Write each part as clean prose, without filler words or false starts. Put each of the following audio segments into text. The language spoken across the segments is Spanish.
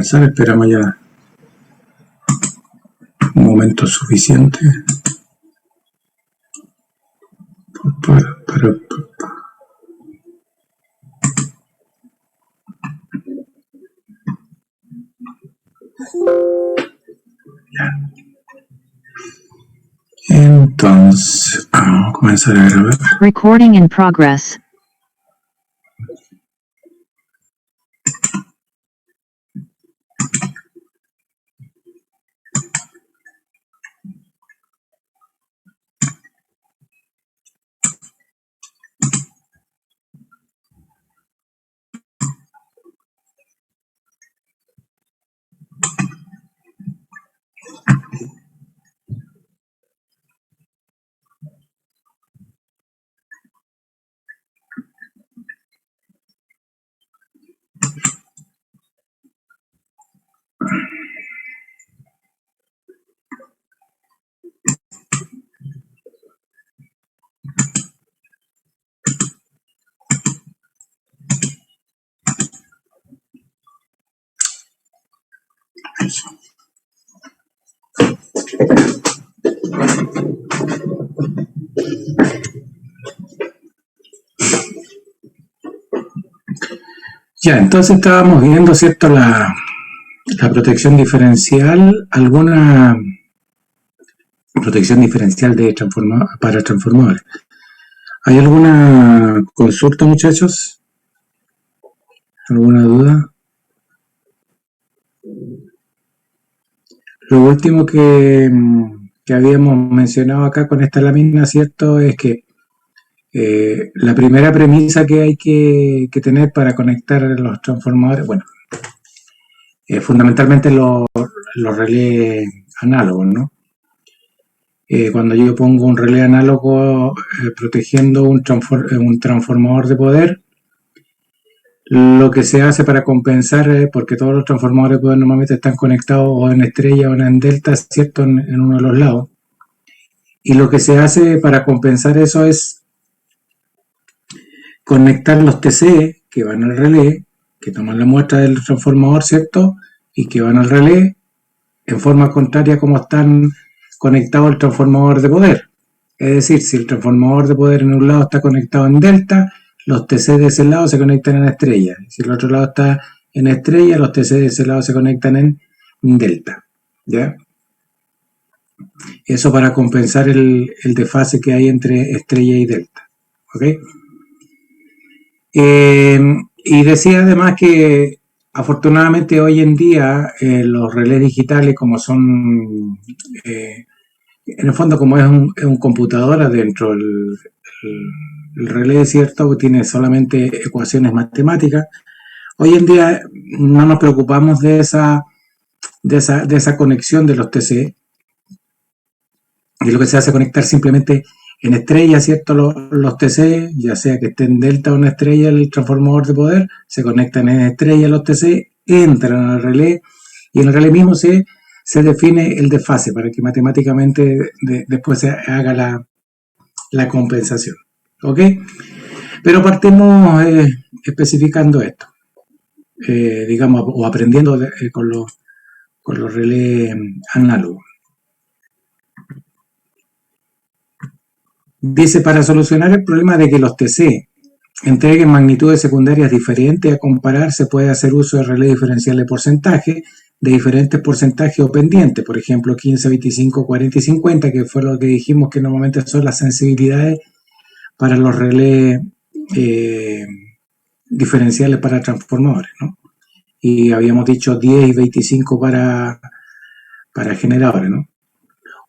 Esperamos ya un momento suficiente para entonces vamos a comenzar a grabar. Recording in progress. Ya, entonces estábamos viendo, ¿cierto?, la protección diferencial, alguna protección diferencial de para transformadores. ¿Hay alguna consulta, muchachos? ¿Alguna duda? Lo último que habíamos mencionado acá con esta lámina, ¿cierto?, es que la primera premisa que hay que tener para conectar los transformadores, bueno, fundamentalmente los relés análogos, ¿no? Cuando yo pongo un relé análogo protegiendo un transformador de poder, lo que se hace para compensar, porque todos los transformadores de poder normalmente están conectados o en estrella o en delta, ¿cierto?, en uno de los lados. Y lo que se hace para compensar eso es conectar los TC que van al relé, que toman la muestra del transformador, ¿cierto?, y que van al relé en forma contraria como están conectados el transformador de poder. Es decir, si el transformador de poder en un lado está conectado en delta, los TC de ese lado se conectan en estrella. Si el otro lado está en estrella, los TC de ese lado se conectan en delta. ¿Ya? Eso para compensar el desfase que hay entre estrella y delta. ¿Ok? Y decía además que afortunadamente hoy en día los relés digitales, como son, en el fondo como es un computador adentro, el relé, ¿cierto?, tiene solamente ecuaciones matemáticas. Hoy en día no nos preocupamos de esa conexión de los TC, y lo que se hace es conectar simplemente en estrella, ¿cierto?, los TC, ya sea que esté en delta o en estrella el transformador de poder, se conectan en estrella los TC, entran al relé, y en el relé mismo se define el desfase para que matemáticamente después se haga la compensación. ¿Ok? Pero partimos especificando esto, digamos, o aprendiendo con los relés análogos. Dice, para solucionar el problema de que los TC entreguen magnitudes secundarias diferentes a comparar, se puede hacer uso de relés diferenciales de porcentaje, de diferentes porcentajes o pendientes, por ejemplo 15, 25, 40 y 50, que fue lo que dijimos que normalmente son las sensibilidades para los relés diferenciales para transformadores, ¿no? Y habíamos dicho 10 y 25 para generadores, ¿no?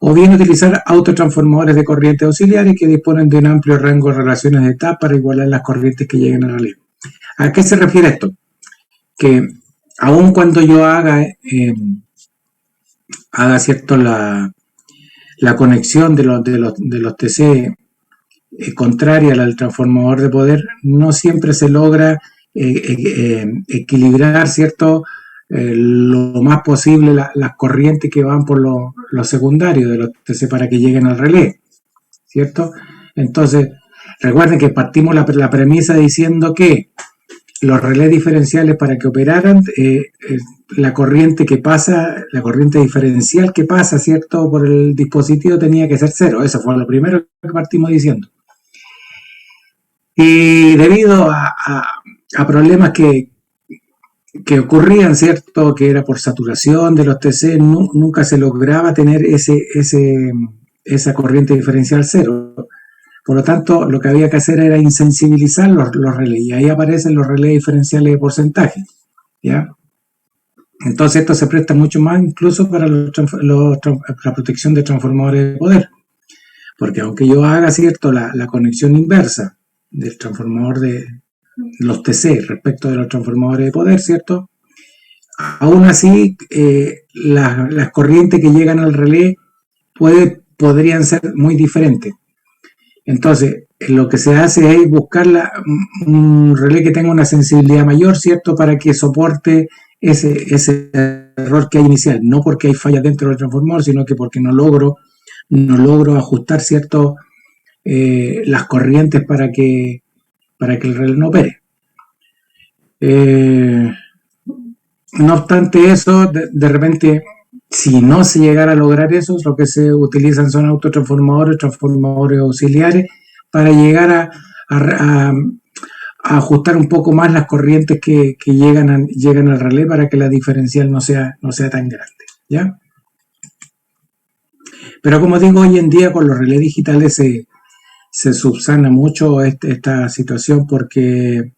O bien utilizar autotransformadores de corrientes auxiliares que disponen de un amplio rango de relaciones de etapa para igualar las corrientes que lleguen al relé. ¿A qué se refiere esto? Que aun cuando yo haga cierto la conexión de los TC contraria al transformador de poder, no siempre se logra equilibrar, ¿cierto?, lo más posible las corrientes que van por los secundarios de los TC para que lleguen al relé, ¿cierto? Entonces, recuerden que partimos la premisa diciendo que los relés diferenciales para que operaran, la corriente que pasa, la corriente diferencial que pasa, ¿cierto?, por el dispositivo tenía que ser cero. Eso fue lo primero que partimos diciendo. Y debido a problemas que ocurrían, ¿cierto?, que era por saturación de los TC, nunca se lograba tener esa corriente diferencial cero. Por lo tanto, lo que había que hacer era insensibilizar los relés, y ahí aparecen los relés diferenciales de porcentaje, ¿ya? Entonces esto se presta mucho más incluso para la protección de transformadores de poder, porque aunque yo haga, ¿cierto?, la conexión inversa del transformador de los TC respecto de los transformadores de poder, ¿cierto?, aún así las corrientes que llegan al relé podrían ser muy diferentes. Entonces, lo que se hace es buscar un relé que tenga una sensibilidad mayor, ¿cierto?, para que soporte ese error que hay inicial, no porque hay fallas dentro del transformador, sino que porque no logro ajustar, ¿cierto?, las corrientes para que el relé no opere. No obstante eso, de repente, si no se llegara a lograr eso, lo que se utilizan son autotransformadores, transformadores auxiliares, para llegar a ajustar un poco más las corrientes que llegan al relé, para que la diferencial no sea tan grande, ¿ya? Pero como digo, hoy en día con los relés digitales se subsana mucho esta situación, porque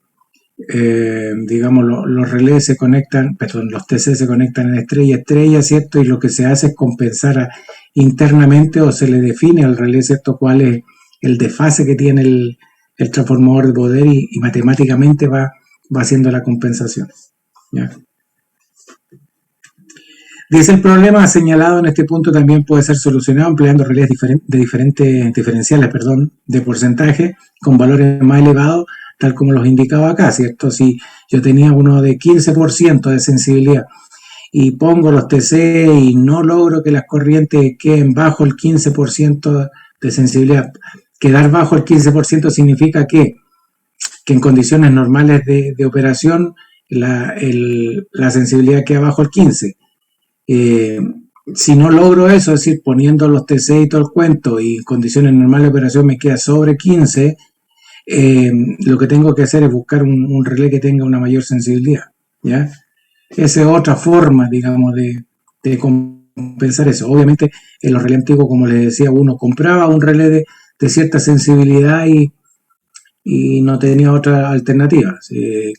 digamos, los relés se conectan, perdón, los TC se conectan en estrella, ¿cierto? Y lo que se hace es compensar internamente, o se le define al relé, ¿cierto?, cuál es el desfase que tiene el transformador de poder, y matemáticamente va haciendo la compensación, ¿ya? Dice: el problema señalado en este punto también puede ser solucionado empleando relés diferenciales de porcentaje con valores más elevados, tal como los indicaba acá, ¿cierto? Si yo tenía uno de 15% de sensibilidad y pongo los TC y no logro que las corrientes queden bajo el 15% de sensibilidad, quedar bajo el 15% significa que en condiciones normales de operación la sensibilidad queda bajo el 15%. Si no logro eso, es decir, poniendo los TC y todo el cuento, y en condiciones normales de operación me queda sobre 15%, lo que tengo que hacer es buscar un relé que tenga una mayor sensibilidad, ¿ya? Esa es otra forma, digamos, de compensar eso. Obviamente, en los relés antiguos, como les decía, uno compraba un relé de cierta sensibilidad y no tenía otra alternativa.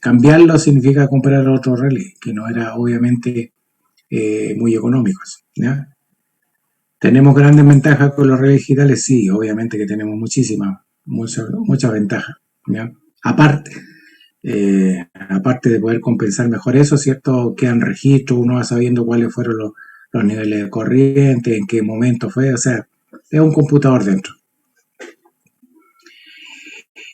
Cambiarlo significa comprar otro relé, que no era obviamente muy económicos, ¿ya? ¿Tenemos grandes ventajas con los relés digitales? Sí, obviamente que tenemos muchas ventajas, ¿ya? Aparte de poder compensar mejor eso, ¿cierto? Quedan registros, uno va sabiendo cuáles fueron los niveles de corriente, en qué momento fue, o sea, es un computador dentro.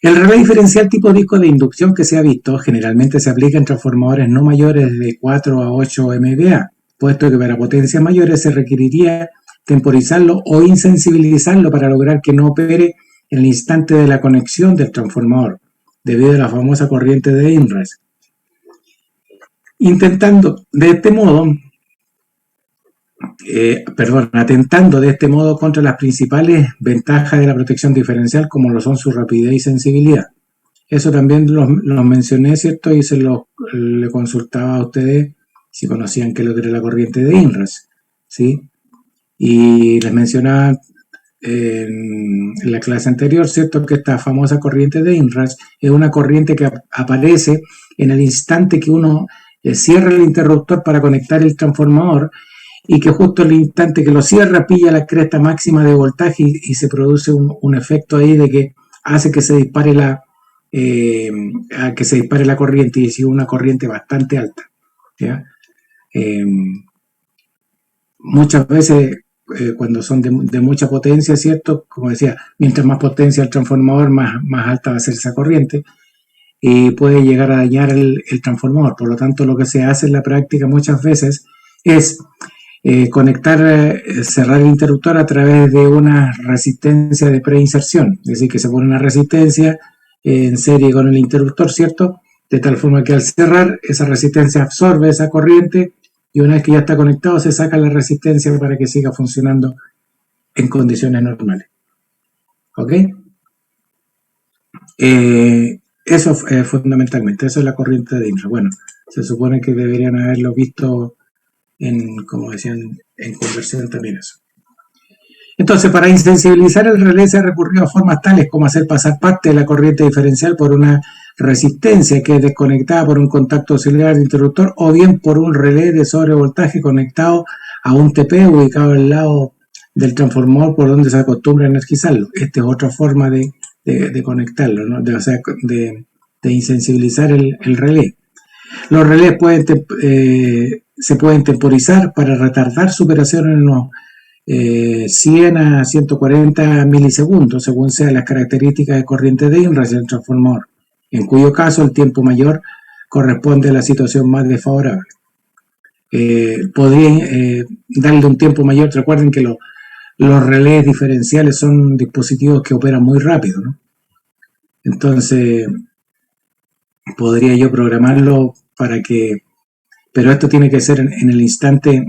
El relé diferencial tipo disco de inducción que se ha visto generalmente se aplica en transformadores no mayores de 4 a 8 MVA, puesto que para potencias mayores se requeriría temporizarlo o insensibilizarlo para lograr que no opere en el instante de la conexión del transformador, debido a la famosa corriente de Inres. Atentando de este modo contra las principales ventajas de la protección diferencial, como lo son su rapidez y sensibilidad. Eso también lo mencioné, ¿cierto? Y le consultaba a ustedes si conocían qué es lo que era la corriente de Inres, ¿sí? Y les mencionaba en la clase anterior, ¿cierto?, que esta famosa corriente de Inres es una corriente que aparece en el instante que uno cierra el interruptor para conectar el transformador, y que justo el instante que lo cierra pilla la cresta máxima de voltaje y se produce un efecto ahí de que hace que se dispare la corriente, y es una corriente bastante alta, ¿ya? Muchas veces cuando son de mucha potencia, ¿cierto? Como decía, mientras más potencia el transformador, más alta va a ser esa corriente, y puede llegar a dañar el transformador. Por lo tanto, lo que se hace en la práctica muchas veces es cerrar el interruptor a través de una resistencia de preinserción, es decir, que se pone una resistencia en serie con el interruptor, ¿cierto? de tal forma que al cerrar, esa resistencia absorbe esa corriente y una vez que ya está conectado se saca la resistencia para que siga funcionando en condiciones normales. ¿Ok? Eso fundamentalmente, eso es la corriente de infra. Bueno, se supone que deberían haberlo visto en, como decían, en conversión también eso. Entonces, para insensibilizar el relé se ha recurrido a formas tales como hacer pasar parte de la corriente diferencial por una resistencia que es desconectada por un contacto auxiliar de interruptor o bien por un relé de sobrevoltaje conectado a un TP ubicado al lado del transformador por donde se acostumbra a energizarlo. Esta es otra forma de conectarlo, ¿no? de insensibilizar el relé. Los relés se pueden temporizar para retardar su operación en unos 100 a 140 milisegundos, según sean las características de corriente de INRAS del transformador, en cuyo caso el tiempo mayor corresponde a la situación más desfavorable. Podrían darle un tiempo mayor. Recuerden que los relés diferenciales son dispositivos que operan muy rápido, ¿no? Entonces, podría yo programarlo para que, pero esto tiene que ser en el instante,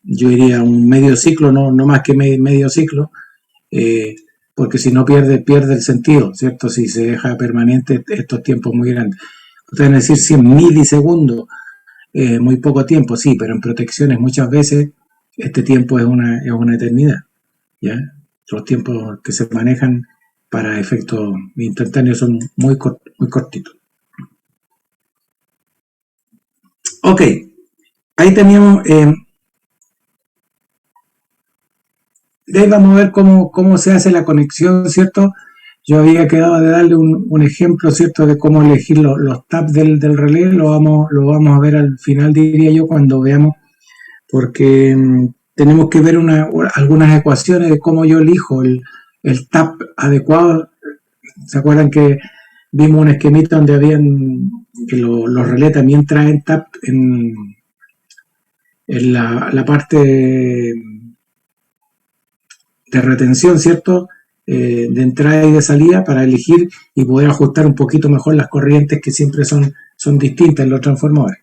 yo diría un medio ciclo, no más que medio ciclo, porque si no pierde el sentido, ¿cierto? Si se deja permanente estos tiempos muy grandes. Ustedes van a decir 100 milisegundos, muy poco tiempo, sí, pero en protecciones muchas veces este tiempo es una eternidad, ¿ya? Los tiempos que se manejan para efectos instantáneos son muy cortitos. Ok, ahí teníamos, de ahí vamos a ver cómo se hace la conexión, ¿cierto? Yo había quedado de darle un ejemplo, ¿cierto?, de cómo elegir los tabs del relé. Lo vamos a ver al final, diría yo, cuando veamos, porque tenemos que ver algunas ecuaciones de cómo yo elijo el tab adecuado. ¿Se acuerdan que vimos un esquemita donde habían que los relés también traen tab en la parte de retención, ¿cierto? De entrada y de salida para elegir y poder ajustar un poquito mejor las corrientes que siempre son distintas en los transformadores.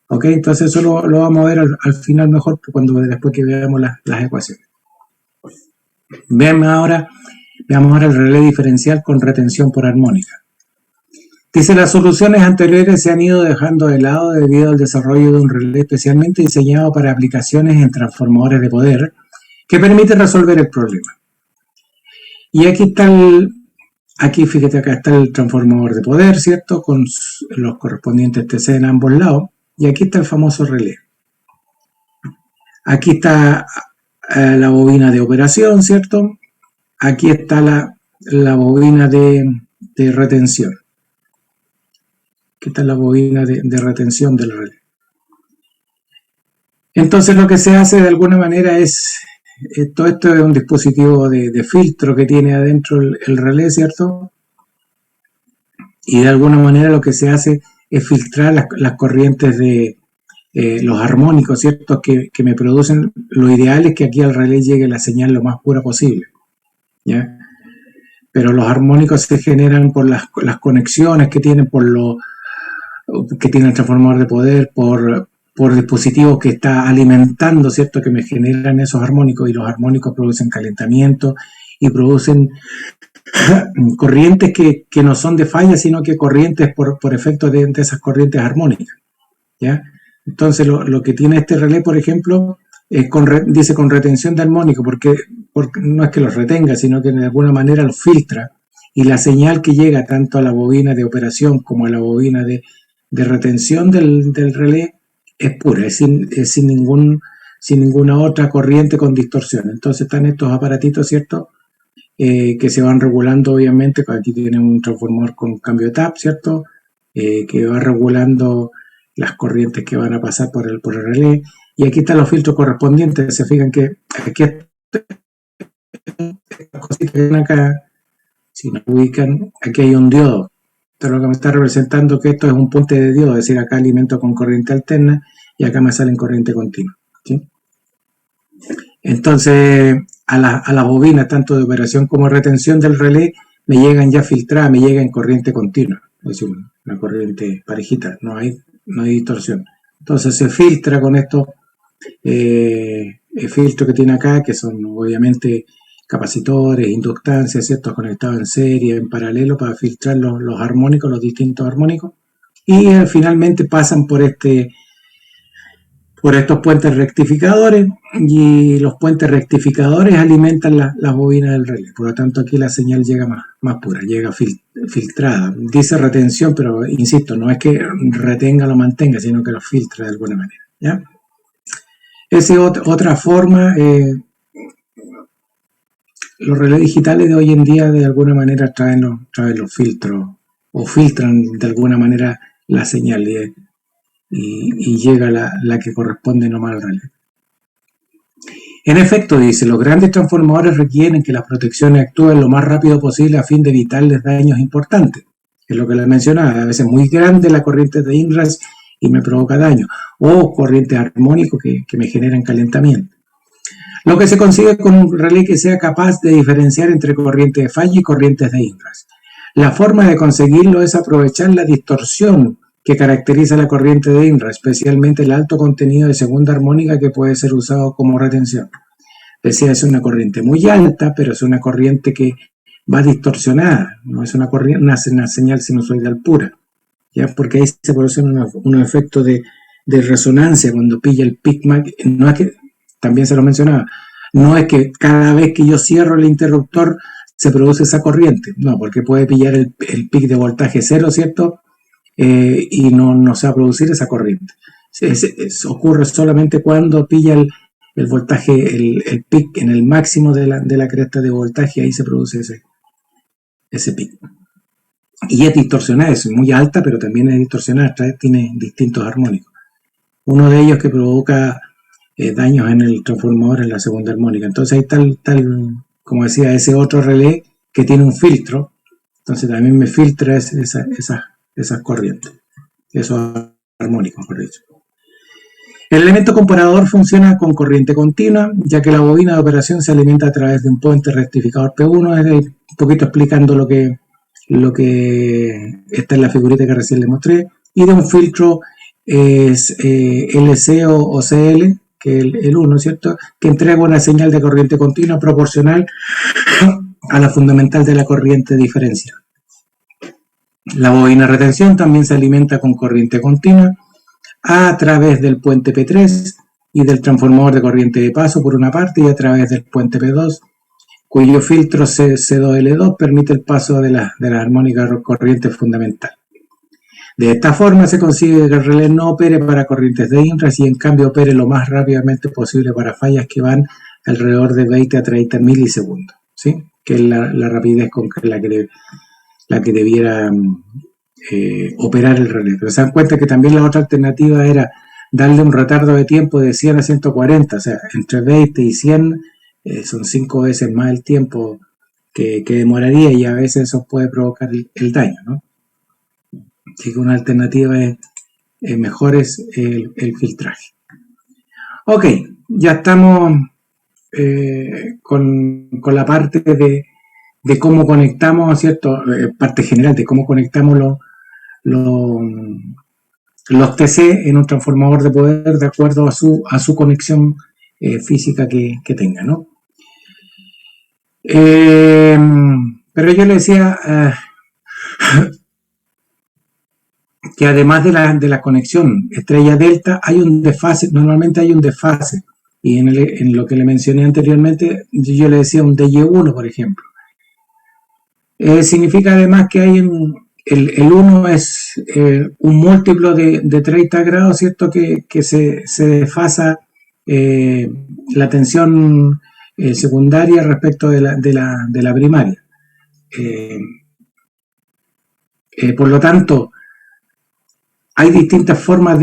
Ok, entonces eso lo vamos a ver al final mejor después que veamos las ecuaciones. Veamos ahora el relé diferencial con retención por armónica. Dice, las soluciones anteriores se han ido dejando de lado debido al desarrollo de un relé especialmente diseñado para aplicaciones en transformadores de poder que permite resolver el problema. Y aquí fíjate, acá está el transformador de poder, ¿cierto? Con los correspondientes TC en ambos lados. Y aquí está el famoso relé. Aquí está la bobina de operación, ¿cierto? Aquí está la bobina de retención. Aquí está la bobina de retención del relé. Entonces lo que se hace de alguna manera es, todo esto es un dispositivo de filtro que tiene adentro el relé, ¿cierto? Y de alguna manera lo que se hace es filtrar las corrientes de los armónicos, ¿cierto? Que me producen. Lo ideal es que aquí al relé llegue la señal lo más pura posible, ¿ya? Pero los armónicos se generan por las conexiones que tienen, que tiene el transformador de poder, por dispositivos que está alimentando, ¿cierto?, que me generan esos armónicos, y los armónicos producen calentamiento y producen corrientes que no son de falla, sino que corrientes por efecto de esas corrientes armónicas, ¿ya? Entonces lo que tiene este relé, por ejemplo, dice con retención de armónico, porque no es que los retenga, sino que de alguna manera los filtra, y la señal que llega tanto a la bobina de operación como a la bobina de retención del relé es pura, es sin ninguna otra corriente con distorsión. Entonces están estos aparatitos, ¿cierto?, que se van regulando, obviamente. Aquí tienen un transformador con cambio de tap, ¿cierto?, que va regulando las corrientes que van a pasar por el relé. Y aquí están los filtros correspondientes. Se fijan que aquí estas cositas que ven acá, si nos ubican, aquí hay un diodo. Esto es lo que me está representando, que esto es un puente de diodo, es decir, acá alimento con corriente alterna y acá me sale en corriente continua, ¿sí? Entonces, a las bobinas, tanto de operación como de retención del relé, me llegan ya filtradas, me llegan en corriente continua. Es decir, una corriente parejita, no hay distorsión. Entonces se filtra con estos filtros que tiene acá, que son obviamente capacitores, inductancias, ¿cierto? Conectados en serie, en paralelo, para filtrar los armónicos, los distintos armónicos, y finalmente pasan por estos puentes rectificadores, y los puentes rectificadores alimentan las bobinas del relé. Por lo tanto, aquí la señal llega más pura, llega filtrada. Dice retención, pero insisto, no es que retenga o lo mantenga, sino que lo filtra de alguna manera, ¿ya? Esa es otra forma. Los relés digitales de hoy en día de alguna manera traen los filtros, o filtran de alguna manera la señal, y llega la que corresponde nomás al relé. En efecto, dice, los grandes transformadores requieren que las protecciones actúen lo más rápido posible a fin de evitarles daños importantes. Es lo que les mencionaba, a veces muy grande la corriente de ingress y me provoca daño, o corrientes armónicos que me generan calentamiento. Lo que se consigue con un relé que sea capaz de diferenciar entre corrientes de falla y corrientes de ingress. La forma de conseguirlo es aprovechar la distorsión que caracteriza la corriente de ingress, especialmente el alto contenido de segunda armónica que puede ser usado como retención. Decía, es una corriente muy alta, pero es una corriente que va distorsionada, no es una señal sinusoidal pura, ¿ya? Porque ahí se producen unos efectos de resonancia cuando pilla el pic max. No es que, también se lo mencionaba, no es que cada vez que yo cierro el interruptor se produce esa corriente, no, porque puede pillar el pic de voltaje cero, ¿cierto? Y no se va a producir esa corriente. Ocurre solamente cuando pilla el voltaje, el pic en el máximo de la cresta de voltaje, ahí se produce ese pic. Y es distorsionada, es muy alta, pero también es distorsionada, tiene distintos armónicos. Uno de ellos que provoca daños en el transformador en la segunda armónica. Entonces hay tal, como decía, ese otro relé que tiene un filtro, entonces también me filtra esas corrientes, esos armónicos, mejor dicho. El elemento comparador funciona con corriente continua, ya que la bobina de operación se alimenta a través de un puente rectificador P1, es un poquito explicando lo que está en la figurita que recién les mostré, y de un filtro LC o CL, que es el 1, ¿cierto?, que entrega una señal de corriente continua proporcional a la fundamental de la corriente diferencial. La bobina de retención también se alimenta con corriente continua a través del puente P3 y del transformador de corriente de paso por una parte, y a través del puente P2, cuyo filtro C2L2 permite el paso de la armónica corriente fundamental. De esta forma se consigue que el relé no opere para corrientes de ingress y en cambio opere lo más rápidamente posible para fallas que van alrededor de 20 a 30 milisegundos, ¿sí? Que es la rapidez con la que debiera operar el relé. Pero se dan cuenta que también la otra alternativa era darle un retardo de tiempo de 100 a 140, o sea, entre 20 y 100 son 5 veces más el tiempo que demoraría, y a veces eso puede provocar el daño, ¿no? Así que una alternativa mejor es el filtraje. Ok, ya estamos con la parte de cómo conectamos, ¿cierto? Parte general de cómo conectamos los TC en un transformador de poder de acuerdo a su conexión física que tenga, ¿no? Pero yo le decía que además de la conexión estrella-delta hay un desfase, normalmente hay un desfase, y en lo que le mencioné anteriormente yo le decía un DY1, por ejemplo. Significa además que hay el 1 es un múltiplo de 30 grados, ¿cierto? Que se desfasa la tensión secundaria respecto de la primaria. Por lo tanto, hay distintas formas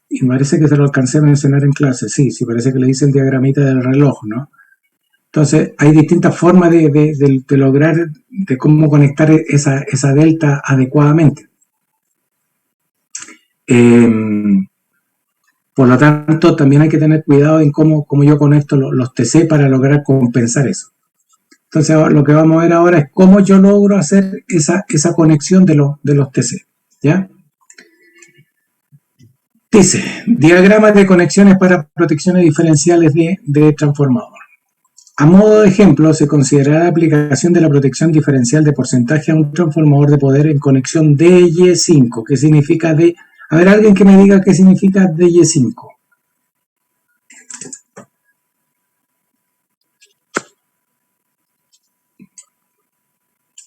y me parece que se lo alcancé a mencionar en clase, sí, parece que le hice el diagramita del reloj, ¿no? Entonces, hay distintas formas de lograr, de cómo conectar esa delta adecuadamente. Por lo tanto, también hay que tener cuidado en cómo yo conecto los TC para lograr compensar eso. Entonces, lo que vamos a ver ahora es cómo yo logro hacer esa conexión de los TC. ¿ya? Dice, diagrama de conexiones para protecciones diferenciales de transformador. A modo de ejemplo, se considerará la aplicación de la protección diferencial de porcentaje a un transformador de poder en conexión DY5. ¿Qué significa D? A ver, alguien que me diga qué significa DY5.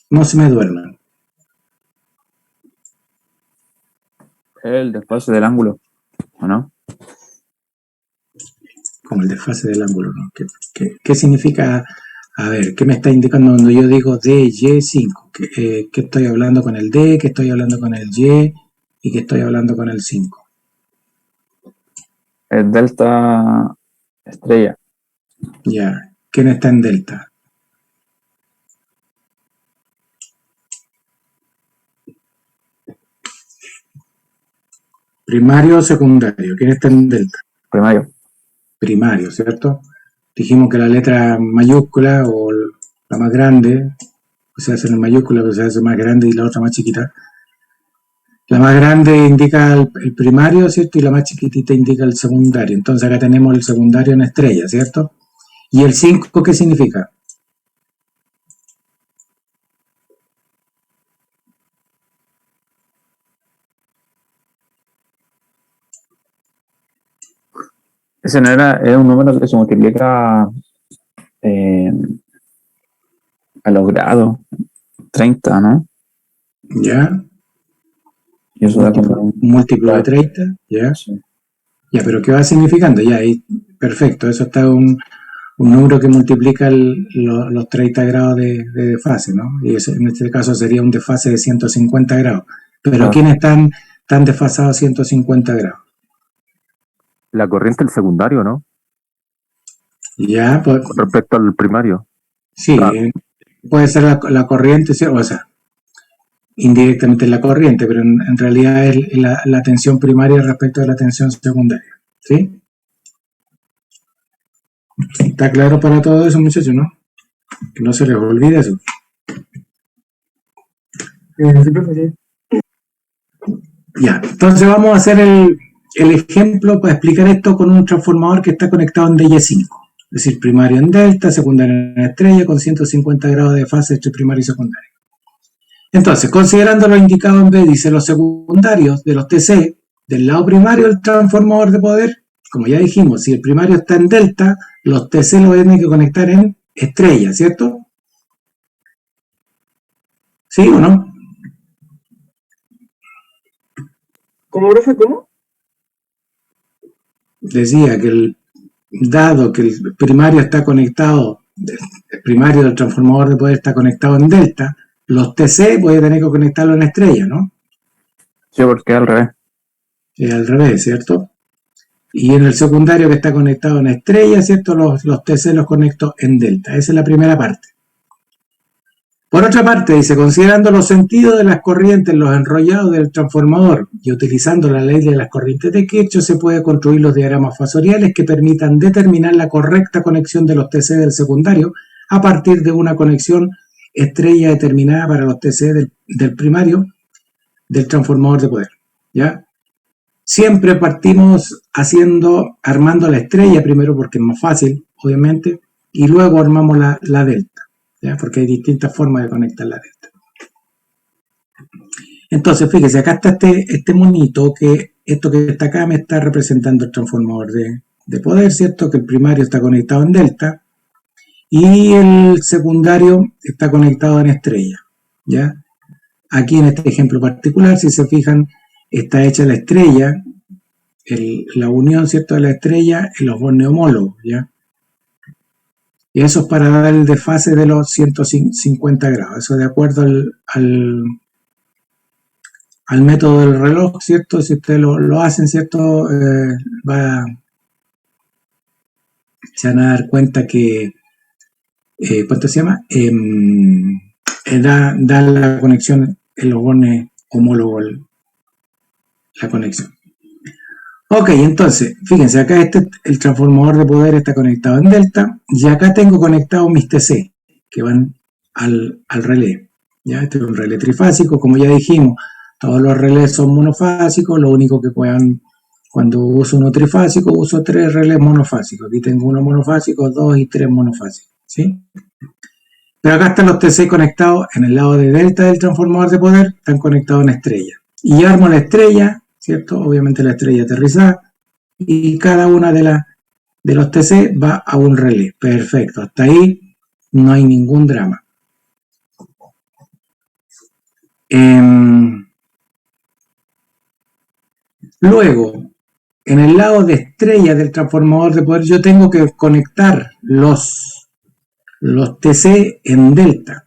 No se me duerman. El desfase del ángulo, ¿o no? Como el desfase del ángulo, ¿no? ¿Qué significa? A ver, ¿qué me está indicando cuando yo digo DY5? ¿Qué estoy hablando con el D? ¿Qué estoy hablando con el Y? ¿Y qué estoy hablando con el 5? El delta estrella. Ya. ¿Quién está en delta? ¿Primario o secundario? ¿Quién está en delta? Primario. Primario, ¿cierto? Dijimos que la letra mayúscula o la más grande, o sea, hace en mayúscula, pero se hace más grande y la otra más chiquita. La más grande indica el primario, ¿cierto? Y la más chiquitita indica el secundario. Entonces acá tenemos el secundario en estrella, ¿cierto? ¿Y el 5 qué significa? Ese no era, es un número que se multiplica a los grados, 30, ¿no? ¿Ya? Y eso da como un Múltiplo de 30, ¿ya? sí. Ya, pero ¿qué va significando? Ya, ahí, perfecto, eso está un número que multiplica los 30 grados de desfase, ¿no? Y eso, en este caso sería un desfase de 150 grados. Pero Claro. ¿quiénes están desfasados a 150 grados? La corriente del secundario, ¿no? Ya, pues, Con respecto al primario. sí, Claro. puede ser la corriente, o sea, indirectamente la corriente, pero en realidad es la tensión primaria respecto a la tensión secundaria, ¿sí? ¿Está claro para todo eso, muchachos, no? Que no se les olvide eso. Ya, entonces vamos a hacer el ejemplo para explicar esto con un transformador que está conectado en DY5. Es decir, primario en delta, secundario en estrella, con 150 grados de fase entre primario y secundario. Entonces, considerando lo indicado en B, dice los secundarios de los TC del lado primario del transformador de poder, como ya dijimos, si el primario está en delta, los TC lo tienen que conectar en estrella, ¿cierto? ¿Sí o no? ¿Cómo, profe? ¿Cómo? Decía que dado que el primario está conectado, el primario del transformador de poder está conectado en delta, los TC voy a tener que conectarlo en estrella, ¿no? Sí, porque al revés. Es al revés, ¿cierto? Y en el secundario que está conectado en estrella, ¿cierto? Los TC los conecto en delta. Esa es la primera parte. Por otra parte, dice, considerando los sentidos de las corrientes, los enrollados del transformador y utilizando la ley de las corrientes de Kirchhoff, se puede construir los diagramas fasoriales que permitan determinar la correcta conexión de los TC del secundario a partir de una conexión estrella determinada para los TC del primario del transformador de poder, ¿ya? Siempre partimos armando la estrella primero porque es más fácil, obviamente, y luego armamos la delta, ¿ya? Porque hay distintas formas de conectar la delta. Entonces, fíjese, acá está este monito, que esto que está acá me está representando el transformador de poder, ¿cierto? Que el primario está conectado en delta y el secundario está conectado en estrella, ¿ya? Aquí en este ejemplo particular, si se fijan, está hecha la estrella, la unión, ¿cierto?, de la estrella en los bornes homólogos, ¿ya? Y eso es para dar el desfase de los 150 grados. Eso de acuerdo al método del reloj, ¿cierto? Si ustedes lo hacen, ¿cierto? Se van a dar cuenta que, ¿cuánto se llama? Da la conexión en los bornes homólogos, la conexión. Ok, entonces, fíjense, acá el transformador de poder está conectado en delta y acá tengo conectados mis TC que van al relé. ¿Ya? Este es un relé trifásico, como ya dijimos, Todos los relés son monofásicos, lo único que puedan, cuando uso uno trifásico, uso 3 relés monofásicos. Aquí tengo uno monofásico, 2 y 3 monofásicos, ¿sí? Pero acá están los TC conectados en el lado de delta del transformador de poder, están conectados en estrella. Y armo la estrella, ¿cierto? Obviamente la estrella aterrizada, y cada una de los TC va a un relé. Perfecto, hasta ahí no hay ningún drama. Luego, en el lado de estrella del transformador de poder, yo tengo que conectar los TC en delta.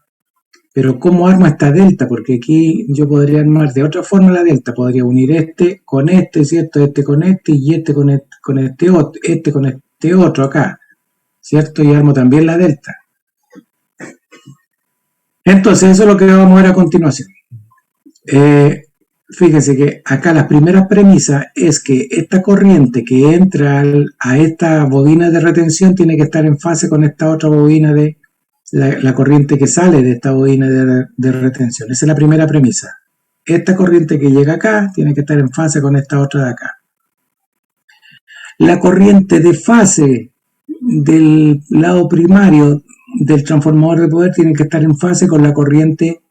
Pero ¿cómo armo esta delta? Porque aquí yo podría armar de otra forma la delta. Podría unir este con este, ¿cierto? Este con este y este con este otro acá, ¿cierto? Y armo también la delta. Entonces, eso es lo que vamos a ver a continuación. Fíjense que acá las primeras premisas es que esta corriente que entra a esta bobina de retención tiene que estar en fase con esta otra bobina de la corriente que sale de esta bobina de retención. Esa es la primera premisa. Esta corriente que llega acá tiene que estar en fase con esta otra de acá. La corriente de fase del lado primario del transformador de poder tiene que estar en fase con la corriente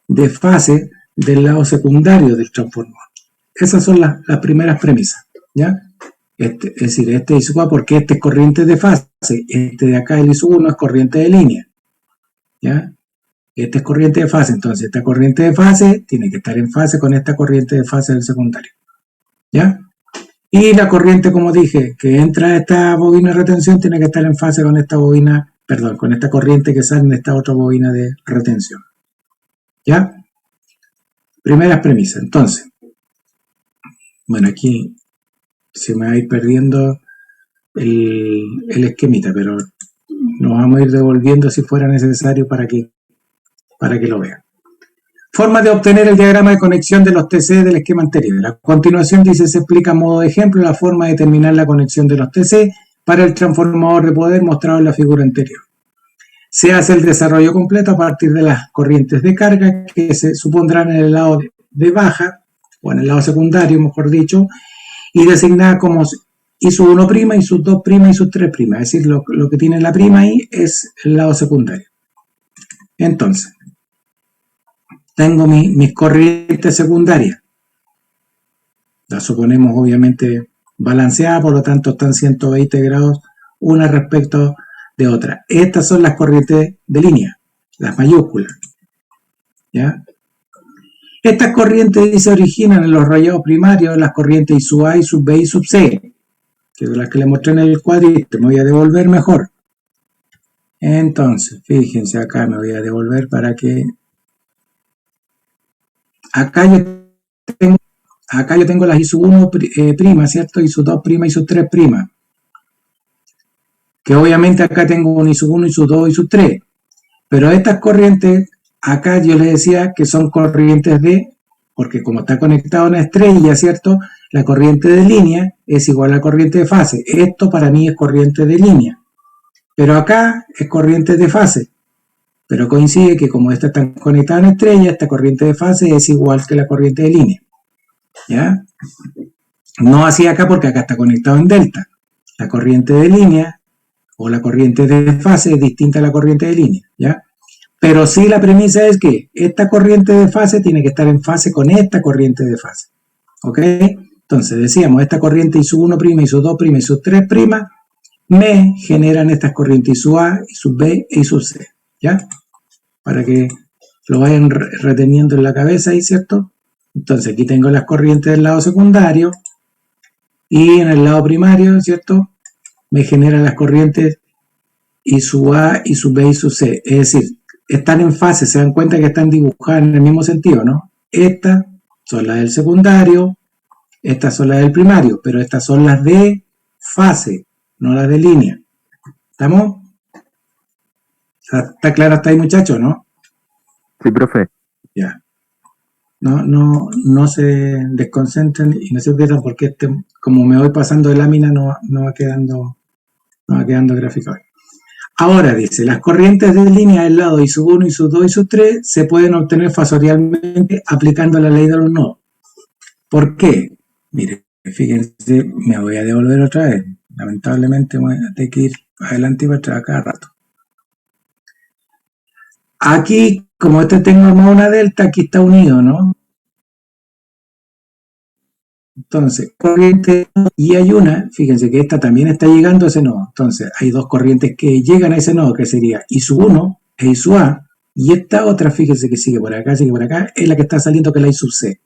de fase del lado secundario del transformador. Esas son las primeras premisas, ¿ya? Es decir, este I sub A porque este es corriente de fase, este de acá, el I sub 1, es corriente de línea, ¿ya? Este es corriente de fase, entonces esta corriente de fase tiene que estar en fase con esta corriente de fase del secundario, ¿ya? Y la corriente, como dije, que entra a esta bobina de retención tiene que estar en fase con esta bobina, perdón, con esta corriente que sale de esta otra bobina de retención, ¿ya? Primeras premisas. Entonces, bueno, aquí se me va a ir perdiendo el esquemita, pero nos vamos a ir devolviendo si fuera necesario para que lo vean. Forma de obtener el diagrama de conexión de los TC del esquema anterior. A continuación dice, se explica a modo de ejemplo la forma de determinar la conexión de los TC para el transformador de poder mostrado en la figura anterior. Se hace el desarrollo completo a partir de las corrientes de carga que se supondrán en el lado de baja, o en el lado secundario, mejor dicho, y designadas como I sub 1', I sub 2', I sub 3'. Es decir, lo que tiene la prima ahí es el lado secundario. Entonces, tengo mis corrientes secundarias. Las suponemos obviamente balanceadas, por lo tanto están 120 grados una respecto de otra. Estas son las corrientes de línea, las mayúsculas, ¿ya? Estas corrientes se originan en los rayados primarios, las corrientes I sub A, I sub B y sub C, que son las que les mostré en el cuadrito. Me voy a devolver mejor. Entonces, fíjense, acá me voy a devolver para que... Acá yo tengo las I sub 1', ¿cierto? I sub 2', I sub 3'. Que obviamente acá tengo un I sub 1, I sub 2, I sub 3. Pero estas corrientes, acá yo les decía que son corrientes porque como está conectado a una estrella, ¿cierto? La corriente de línea es igual a la corriente de fase. Esto para mí es corriente de línea. Pero acá es corriente de fase. Pero coincide que como esta está conectada a una estrella, esta corriente de fase es igual que la corriente de línea, ¿ya? No así acá porque acá está conectado en delta. La corriente de línea o la corriente de fase es distinta a la corriente de línea, ¿ya? Pero sí la premisa es que esta corriente de fase tiene que estar en fase con esta corriente de fase, ¿ok? Entonces decíamos, esta corriente I sub 1', I sub 2', I sub 3', me generan estas corrientes I sub A, I sub B e I sub C, ¿ya? Para que lo vayan reteniendo en la cabeza ahí, ¿cierto? Entonces aquí tengo las corrientes del lado secundario y en el lado primario, ¿cierto? Me generan las corrientes I sub A, I sub B y sub C. Es decir, están en fase, se dan cuenta que están dibujadas en el mismo sentido, ¿no? Estas son las del secundario, estas son las del primario, pero estas son las de fase, no las de línea. ¿Estamos? ¿Está claro hasta ahí, muchachos, no? Sí, profe. Ya. No se desconcentren y no se pierdan porque como me voy pasando de lámina no va quedando graficado. Ahora dice, las corrientes de línea del lado I sub 1, I sub 2, I sub 3 se pueden obtener fasorialmente aplicando la ley de los nodos. ¿Por qué? Mire, fíjense, me voy a devolver otra vez. Lamentablemente voy a tener que ir adelante y para atrás cada rato. Aquí, como este tengo una delta, aquí está unido, ¿no? Entonces, corriente, y hay una, fíjense que esta también está llegando a ese nodo. Entonces, hay dos corrientes que llegan a ese nodo, que sería I sub 1 e I sub A, y esta otra, fíjense que sigue por acá, es la que está saliendo, que es la I sub C.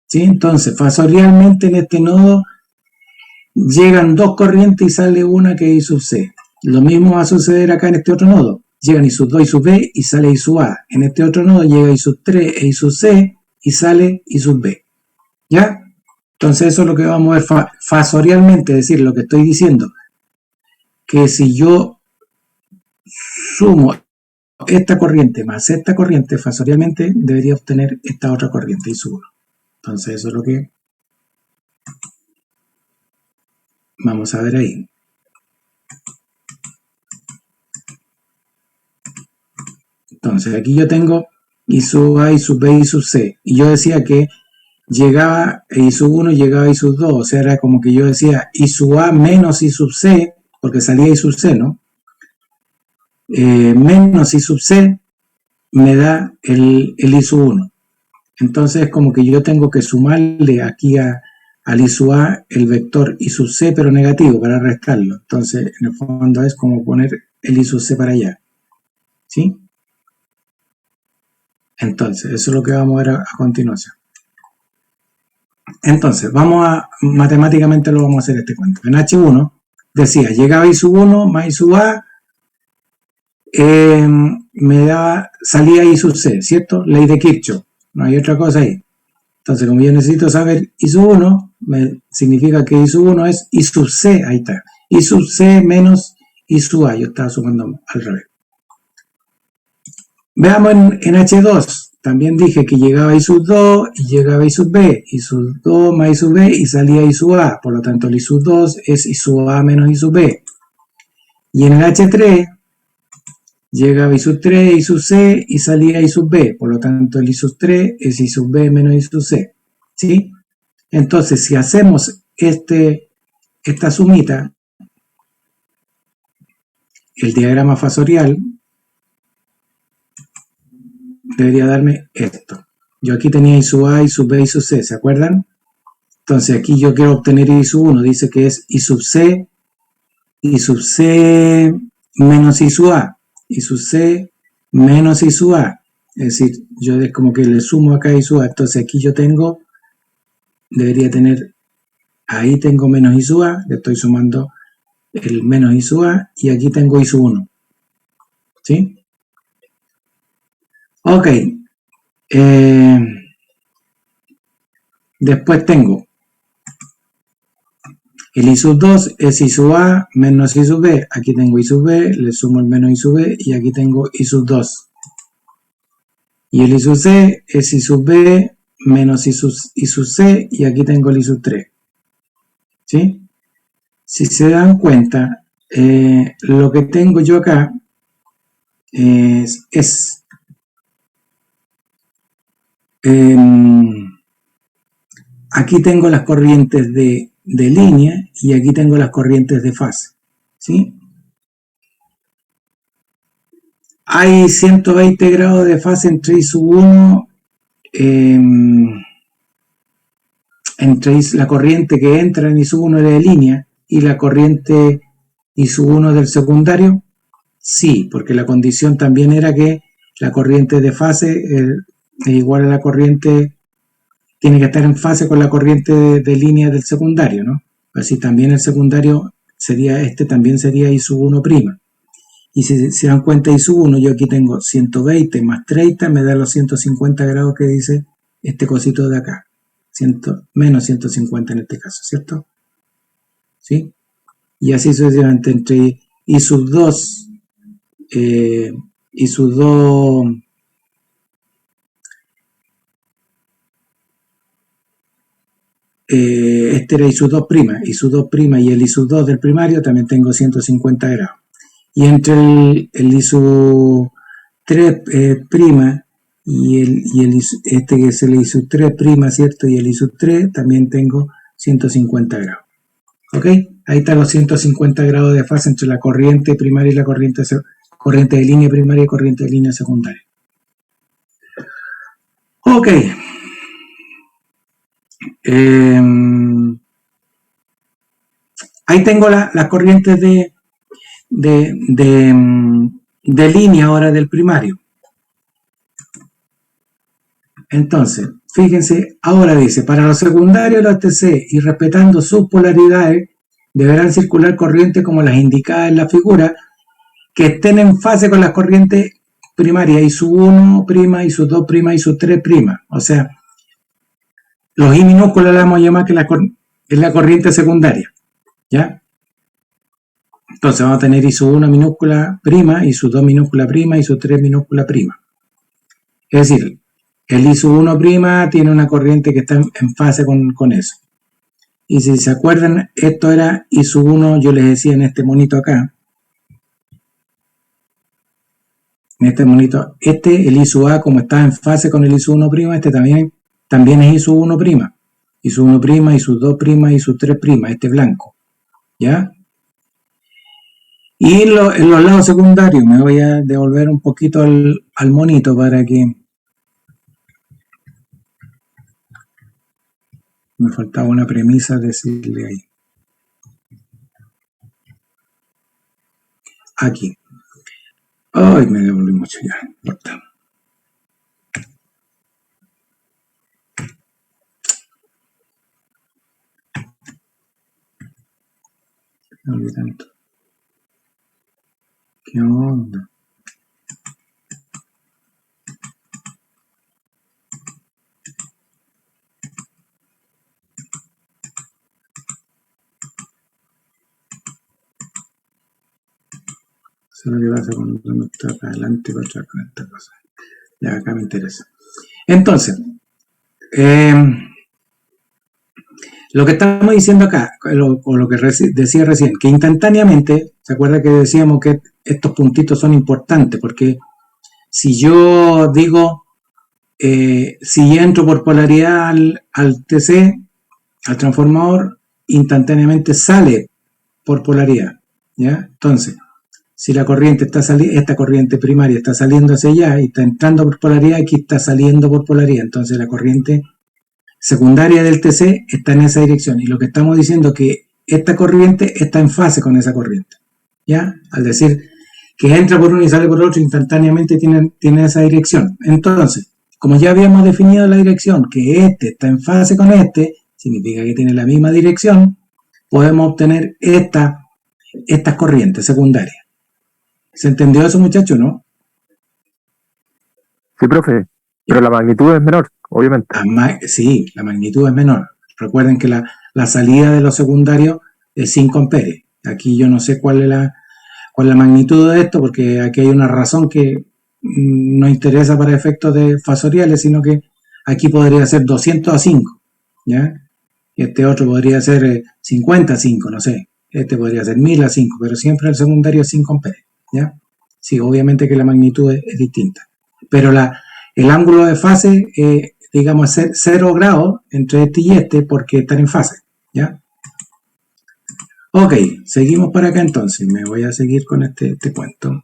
¿Sí? Entonces, fasorialmente en este nodo llegan dos corrientes y sale una que es I sub C. Lo mismo va a suceder acá en este otro nodo. Llegan I sub 2, I sub B y sale I sub A. En este otro nodo llega I sub 3 e I sub C y sale I sub B. ¿Ya? Entonces eso es lo que vamos a ver fasorialmente, es decir, lo que estoy diciendo, que si yo sumo esta corriente más esta corriente, fasorialmente debería obtener esta otra corriente, I sub 1. Entonces eso es lo que vamos a ver ahí. Entonces aquí yo tengo I sub A, I sub B, I sub C, y yo decía que llegaba I sub 1, llegaba I sub 2, o sea, era como que yo decía I sub A menos I sub C, porque salía I sub C, ¿no? Menos I sub C me da el I sub 1. Entonces es como que yo tengo que sumarle aquí al I sub A el vector I sub C, pero negativo, para restarlo. Entonces, en el fondo es como poner el I sub C para allá. ¿Sí? Entonces, eso es lo que vamos a ver a continuación. Entonces, matemáticamente lo vamos a hacer este cuento. En H1 decía, llegaba I sub 1 más I sub A, salía I sub C, ¿cierto? Ley de Kirchhoff, no hay otra cosa ahí. Entonces, como yo necesito saber I sub 1, significa que I sub 1 es I sub C, ahí está. I sub C menos I sub A, yo estaba sumando al revés. Veamos en H2. También dije que llegaba I sub 2 y llegaba I sub B. I sub 2 más I sub B y salía I sub A. Por lo tanto, el I sub 2 es I sub A menos I sub B. Y en el H3 llegaba I sub 3, I sub C y salía I sub B. Por lo tanto, el I sub 3 es I sub B menos I sub C. ¿Sí? Entonces, si hacemos esta sumita, el diagrama fasorial debería darme esto. Yo aquí tenía I sub A, I sub B, I sub C, ¿se acuerdan? Entonces aquí yo quiero obtener I sub 1, dice que es I sub C menos I sub A, I sub C menos I sub A. Es decir, yo es como que le sumo acá I sub A, entonces aquí yo debería tener, ahí tengo menos I sub A, le estoy sumando el menos I sub A, y aquí tengo I sub 1. ¿Sí? Ok. Después tengo el I sub 2 es I sub A menos I sub B. Aquí tengo I sub B, le sumo el menos I sub B y aquí tengo I sub 2. Y el I sub C es I sub B menos I sub C y aquí tengo el I sub 3. ¿Sí? Si se dan cuenta, lo que tengo yo acá aquí tengo las corrientes de línea y aquí tengo las corrientes de fase. ¿Sí? Hay 120 grados de fase entre I sub 1, entre la corriente que entra en I sub 1 de línea y la corriente I sub 1 del secundario. Sí, porque la condición también era que la corriente de fase es igual a la corriente, tiene que estar en fase con la corriente de línea del secundario, ¿no? Así también el secundario también sería I sub 1'. Y si se dan cuenta I sub 1, yo aquí tengo 120 más 30, me da los 150 grados que dice este cosito de acá. Menos 150 en este caso, ¿cierto? ¿Sí? Y así sucesivamente entre I sub 2, I sub 2, este era I sub 2', I sub 2' y el I sub 2 del primario también tengo 150 grados. Y entre el ISU 3 prima y este que es el ISU 3 prima, ¿cierto? Y el ISU 3 también tengo 150 grados. ¿Ok? Ahí están los 150 grados de fase entre la corriente primaria y la corriente de línea primaria y corriente de línea secundaria. Ok. Ahí tengo las corrientes de línea ahora del primario. Entonces, fíjense, ahora dice, para los secundarios los TC y respetando sus polaridades, deberán circular corrientes como las indicadas en la figura, que estén en fase con las corrientes primarias, y su 1', y su 2', y su 3'. O sea, los I minúsculos la vamos a llamar que es la corriente secundaria. ¿Ya? Entonces vamos a tener I su 1 minúscula prima, I su 2 minúscula prima, y su 3 minúscula prima. Es decir, el I su 1 prima tiene una corriente que está en fase con eso. Y si se acuerdan, esto era I su 1, yo les decía en este monito acá. En este monito, el I su A, como está en fase con el I su 1 prima, este también es I su 1 prima. I su 1 prima, I su 2 prima, I su 3 prima, este blanco. ¿Ya? Y en los lados secundarios, me voy a devolver un poquito al monito para que me faltaba una premisa decirle ahí. Aquí. Ay, me devolví mucho ya. Corta. Me olvidé tanto. ¿Qué onda? Eso es lo que pasa cuando uno está para adelante y para atrás con esta cosa. Ya acá me interesa. Entonces, lo que estamos diciendo acá, o lo que decía recién, que instantáneamente, ¿se acuerda que decíamos que estos puntitos son importantes? Porque si yo digo, si entro por polaridad al TC, al transformador, instantáneamente sale por polaridad, ¿ya? Entonces, si la corriente está saliendo, esta corriente primaria está saliendo hacia allá y está entrando por polaridad, aquí está saliendo por polaridad, entonces la corriente secundaria del TC está en esa dirección. Y lo que estamos diciendo es que esta corriente está en fase con esa corriente, ¿ya? Al decir que entra por uno y sale por otro, instantáneamente tiene esa dirección. Entonces, como ya habíamos definido la dirección, que este está en fase con este, significa que tiene la misma dirección, podemos obtener estas corrientes secundarias. ¿Se entendió eso, muchachos, no? Sí, profe, pero la magnitud es menor, obviamente. Sí, la magnitud es menor. Recuerden que la salida de los secundarios es 5 amperes. Aquí yo no sé cuál es la magnitud de esto, porque aquí hay una razón que no interesa para efectos de fasoriales, sino que aquí podría ser 200 a 5, ¿ya? Y este otro podría ser 50 a 5, no sé. Este podría ser 1000 a 5, pero siempre el secundario es 5 amperes, ¿ya? Sí, obviamente que la magnitud es distinta. Pero el ángulo de fase, digamos, es 0 grados entre este y este porque están en fase, ¿ya? Ok, seguimos por acá entonces. Me voy a seguir con este cuento.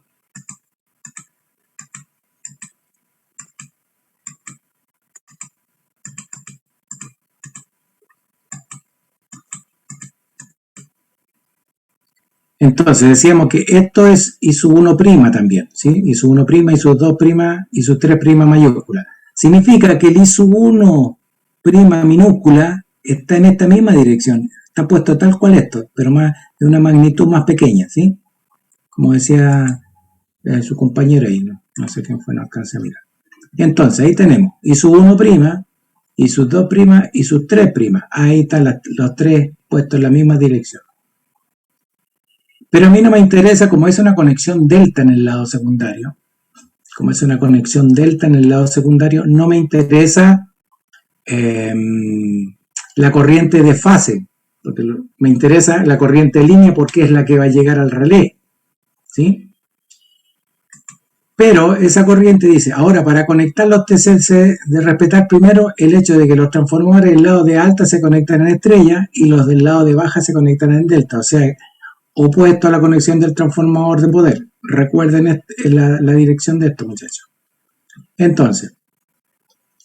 Entonces decíamos que esto es I su 1' también, ¿sí? I su 1', I su 2', I su 3' mayúscula. Significa que el I su 1' minúscula está en esta misma dirección. Está puesto tal cual esto, pero de una magnitud más pequeña, ¿sí? Como decía su compañero ahí, no sé quién fue, no alcancé a mirar. Entonces ahí tenemos I su 1', I su 2', y su 3'. Ahí están los tres puestos en la misma dirección. Pero a mí no me interesa, como es una conexión delta en el lado secundario, no me interesa la corriente de fase, porque me interesa la corriente de línea porque es la que va a llegar al relé. ¿sí? Pero esa corriente dice, ahora para conectar los TC se de respetar primero el hecho de que los transformadores del lado de alta se conectan en estrella y los del lado de baja se conectan en delta, o sea, opuesto a la conexión del transformador de poder. Recuerden la dirección de esto, muchachos. Entonces,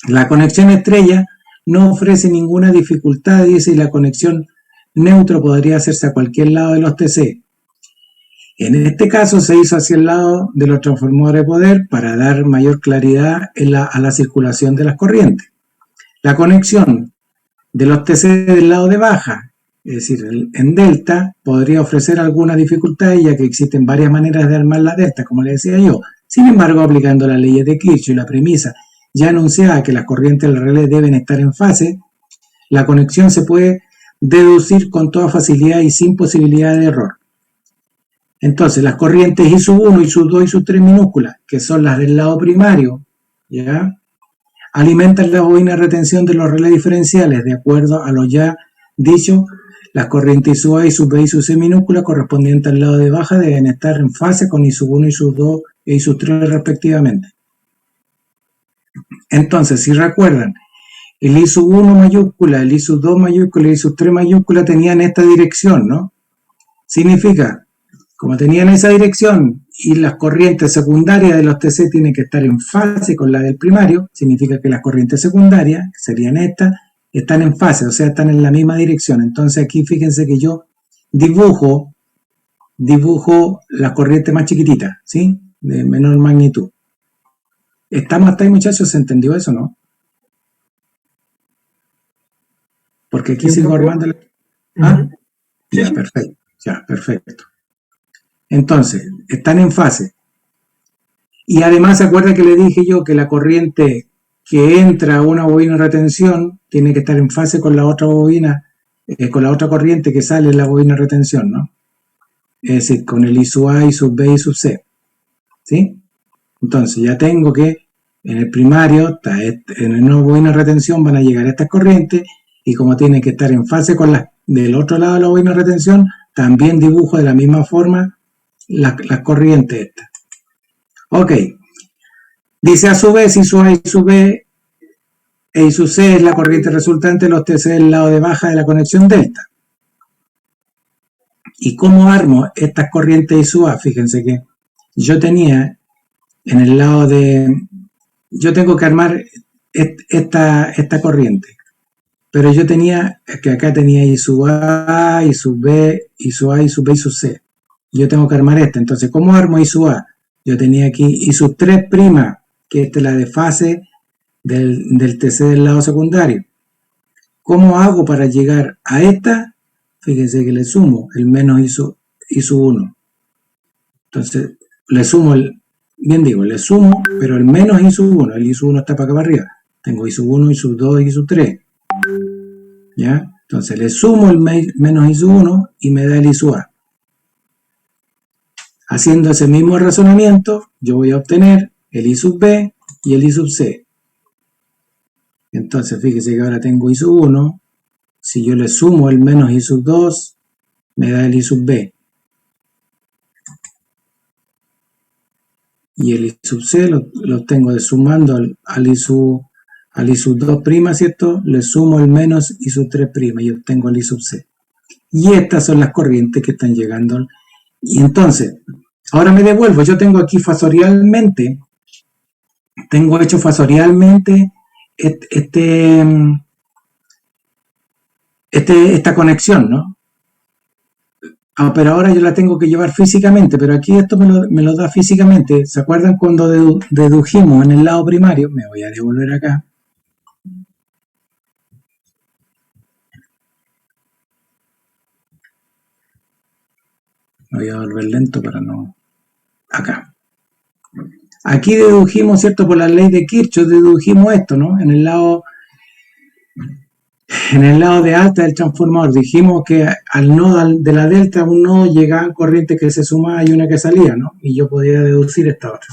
la conexión estrella no ofrece ninguna dificultad, dice, y la conexión neutro podría hacerse a cualquier lado de los TC. En este caso se hizo hacia el lado de los transformadores de poder para dar mayor claridad a la circulación de las corrientes. La conexión de los TC del lado de baja, es decir, en delta, podría ofrecer alguna dificultad, ya que existen varias maneras de armar la delta, como les decía yo. Sin embargo, aplicando las leyes de Kirchhoff y la premisa ya anunciada que las corrientes del relé deben estar en fase, la conexión se puede deducir con toda facilidad y sin posibilidad de error. Entonces, las corrientes I1, I2 y I3 minúsculas, que son las del lado primario, ¿ya?, alimentan la bobina de retención de los relés diferenciales. De acuerdo a lo ya dicho, las corrientes I1, I2, I3 minúsculas correspondientes al lado de baja deben estar en fase con I1, I2 e I3 respectivamente. Entonces, si recuerdan, el I1 mayúscula, el I2 mayúscula y el I3 mayúscula tenían esta dirección, ¿no? Significa, como tenían esa dirección y las corrientes secundarias de los TC tienen que estar en fase con la del primario, significa que las corrientes secundarias, que serían estas, están en fase, o sea, están en la misma dirección. Entonces aquí fíjense que yo dibujo las corrientes más chiquititas, ¿sí?, de menor magnitud. ¿Estamos hasta ahí, muchachos? ¿Se entendió eso, no? Porque aquí sigo armando la... ¿Ah? Ya, perfecto. Ya, perfecto. Entonces, están en fase. Y además, ¿se acuerda que le dije yo que la corriente que entra a una bobina de retención tiene que estar en fase con la otra bobina, con la otra corriente que sale en la bobina de retención, ¿no? Es decir, con el I sub A, I sub B y sub C. ¿Sí? Entonces, ya tengo que en el primario, en el nuevo bobina de retención van a llegar estas corrientes y como tienen que estar en fase con las del otro lado de la bobina de retención, también dibujo de la misma forma las corrientes estas. Ok. Dice a su vez, I sub A, I sub B e I sub C es la corriente resultante de los TC del lado de baja de la conexión delta. ¿Y cómo armo estas corrientes I sub A? Fíjense que yo tenía en el lado de... Yo tengo que armar esta corriente. Pero yo tenía, que acá tenía I sub A, I sub B, I sub A, I sub B, I sub C. Yo tengo que armar esta. Entonces, ¿cómo armo I sub A? Yo tenía aquí I sub 3', que esta es la de fase del TC del lado secundario. ¿Cómo hago para llegar a esta? Fíjense que le sumo el menos I sub 1. Entonces, le sumo le sumo, pero el menos I sub 1. El I sub 1 está para acá para arriba. Tengo I sub 1, I sub 2, I sub 3. ¿Ya? Entonces le sumo el menos I sub 1 y me da el I sub A. Haciendo ese mismo razonamiento, yo voy a obtener el I sub B y el I sub C. Entonces fíjese que ahora tengo I sub 1. Si yo le sumo el menos I sub 2, me da el I sub B. Y el I sub C lo tengo sumando al I sub 2', ¿cierto? Le sumo el menos I sub 3' y obtengo el I sub C. Y estas son las corrientes que están llegando. Y entonces, ahora me devuelvo. Yo tengo aquí fasorialmente, tengo hecho fasorialmente esta conexión, ¿no? Pero ahora yo la tengo que llevar físicamente, pero aquí esto me lo da físicamente. ¿Se acuerdan cuando dedujimos en el lado primario? Me voy a devolver acá. Me voy a volver lento para no... Acá. Aquí dedujimos, ¿cierto? Por la ley de Kirchhoff dedujimos esto, ¿no? En el lado de alta del transformador dijimos que al nodo de la delta, un nodo llegaban corrientes que se sumaban y una que salía, ¿no? Y yo podía deducir esta otra.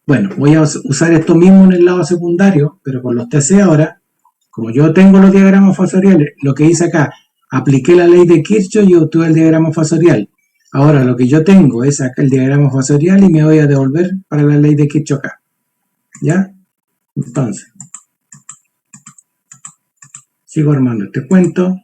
Bueno, voy a usar esto mismo en el lado secundario, pero con los TC ahora, como yo tengo los diagramas fasoriales, lo que hice acá, apliqué la ley de Kirchhoff y obtuve el diagrama fasorial. Ahora lo que yo tengo es acá el diagrama fasorial y me voy a devolver para la ley de Kirchhoff acá. ¿Ya? Entonces, sigo armando este cuento.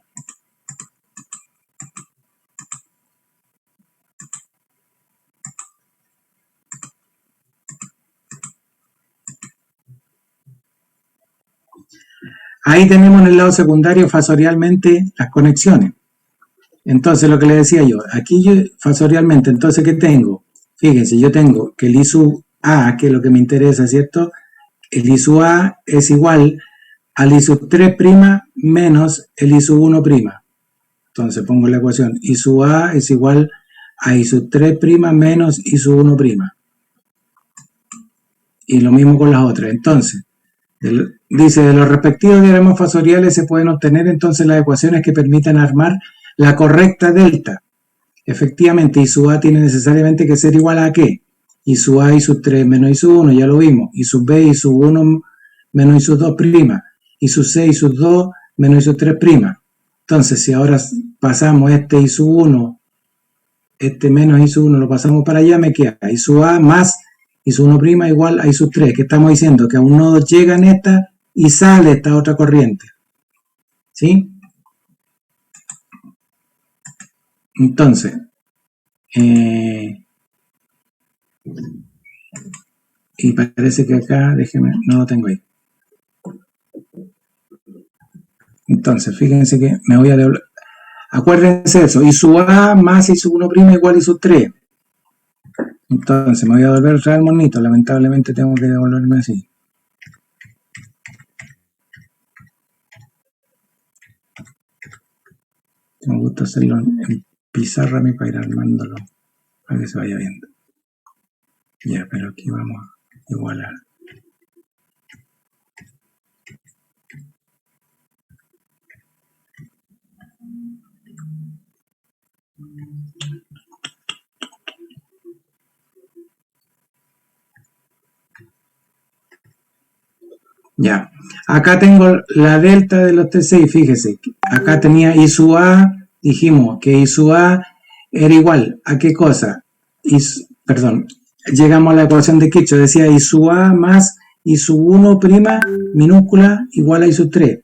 Ahí tenemos en el lado secundario fasorialmente las conexiones. Entonces, lo que le decía yo, aquí yo fasorialmente, entonces, ¿qué tengo? Fíjense, yo tengo que el I sub A, que es lo que me interesa, ¿cierto? El I sub A es igual al I sub 3' menos el I sub 1'. Entonces, pongo la ecuación, I sub A es igual a I sub 3' menos I sub 1'. Y lo mismo con las otras. Entonces, dice, de los respectivos diagramas fasoriales se pueden obtener entonces las ecuaciones que permitan armar la correcta delta. Efectivamente, I sub A tiene necesariamente que ser igual a ¿qué? I sub A, I sub 3 menos I sub 1, ya lo vimos. I sub B, I sub 1 menos I sub 2'. I sub C, I sub 2 menos I sub 3'. Entonces, si ahora pasamos este I sub 1, este menos I sub 1, lo pasamos para allá, me queda I sub A más I sub 1' igual a I sub 3. ¿Qué estamos diciendo? Que a un nodo llega en esta y sale esta otra corriente. ¿Sí? Entonces, y parece que acá, déjeme, no lo tengo ahí. Entonces, fíjense que me voy a devolver. Acuérdense de eso, I sub A más I sub 1' igual a I sub 3. Entonces, me voy a devolver otra vez monito. Lamentablemente tengo que devolverme así. Me gusta hacerlo en pizarra a mí para ir armándolo, para que se vaya viendo. Ya, pero aquí vamos a igualar. Ya, acá tengo la delta de los T6, fíjese, acá tenía I sub A, dijimos que I sub A era igual a qué cosa, perdón, llegamos a la ecuación de Kirchhoff, decía I sub A más I sub 1' minúscula igual a I sub 3.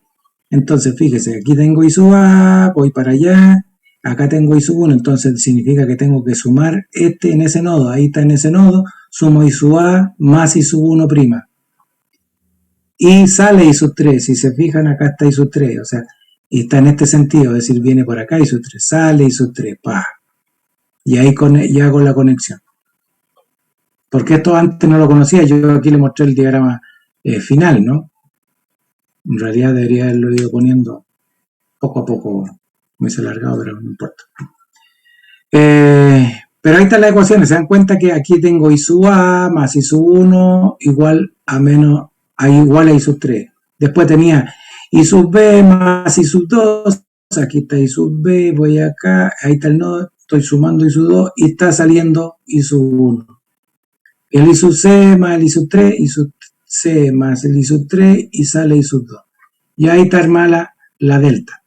Entonces, fíjese, aquí tengo I sub A, voy para allá, acá tengo I sub 1, entonces significa que tengo que sumar este en ese nodo, ahí está en ese nodo, sumo I sub A más I sub 1'. Y sale I sub 3, si se fijan acá está I sub 3, o sea, y está en este sentido, es decir, viene por acá I sub 3, sale I sub 3, pa. Y ahí ya hago la conexión. Porque esto antes no lo conocía, yo aquí le mostré el diagrama final, ¿no? En realidad debería haberlo ido poniendo poco a poco, me hice alargado, pero no importa. Pero ahí están las ecuaciones, se dan cuenta que aquí tengo I sub A más I sub 1 igual a menos igual a I sub 3. Después tenía I sub B más I sub 2. Aquí está I sub B, voy acá, ahí está el nodo, estoy sumando I sub 2 y está saliendo I sub 1. El I sub C más el I sub 3, I sub C más el I sub 3 y sale I sub 2. Y ahí está armada la delta.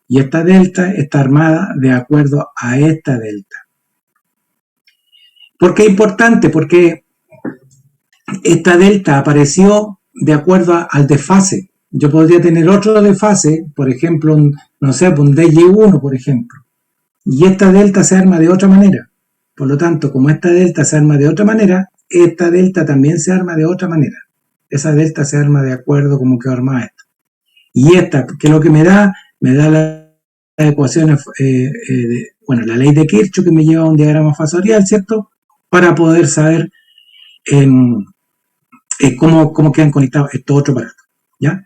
Y esta delta está armada de acuerdo a esta delta. ¿Por qué es importante? Porque esta delta apareció de acuerdo al desfase. Yo podría tener otro desfase, por ejemplo, no sé, un DJ1, por ejemplo. Y esta delta se arma de otra manera. Por lo tanto, como esta delta se arma de otra manera, esta delta también se arma de otra manera. Esa delta se arma de acuerdo como quedó armada esta. Y esta, que es lo que me da las ecuaciones, bueno, la ley de Kirchhoff que me lleva a un diagrama fasorial, ¿cierto? Para poder saber cómo quedan conectados estos otros aparatos, ¿ya?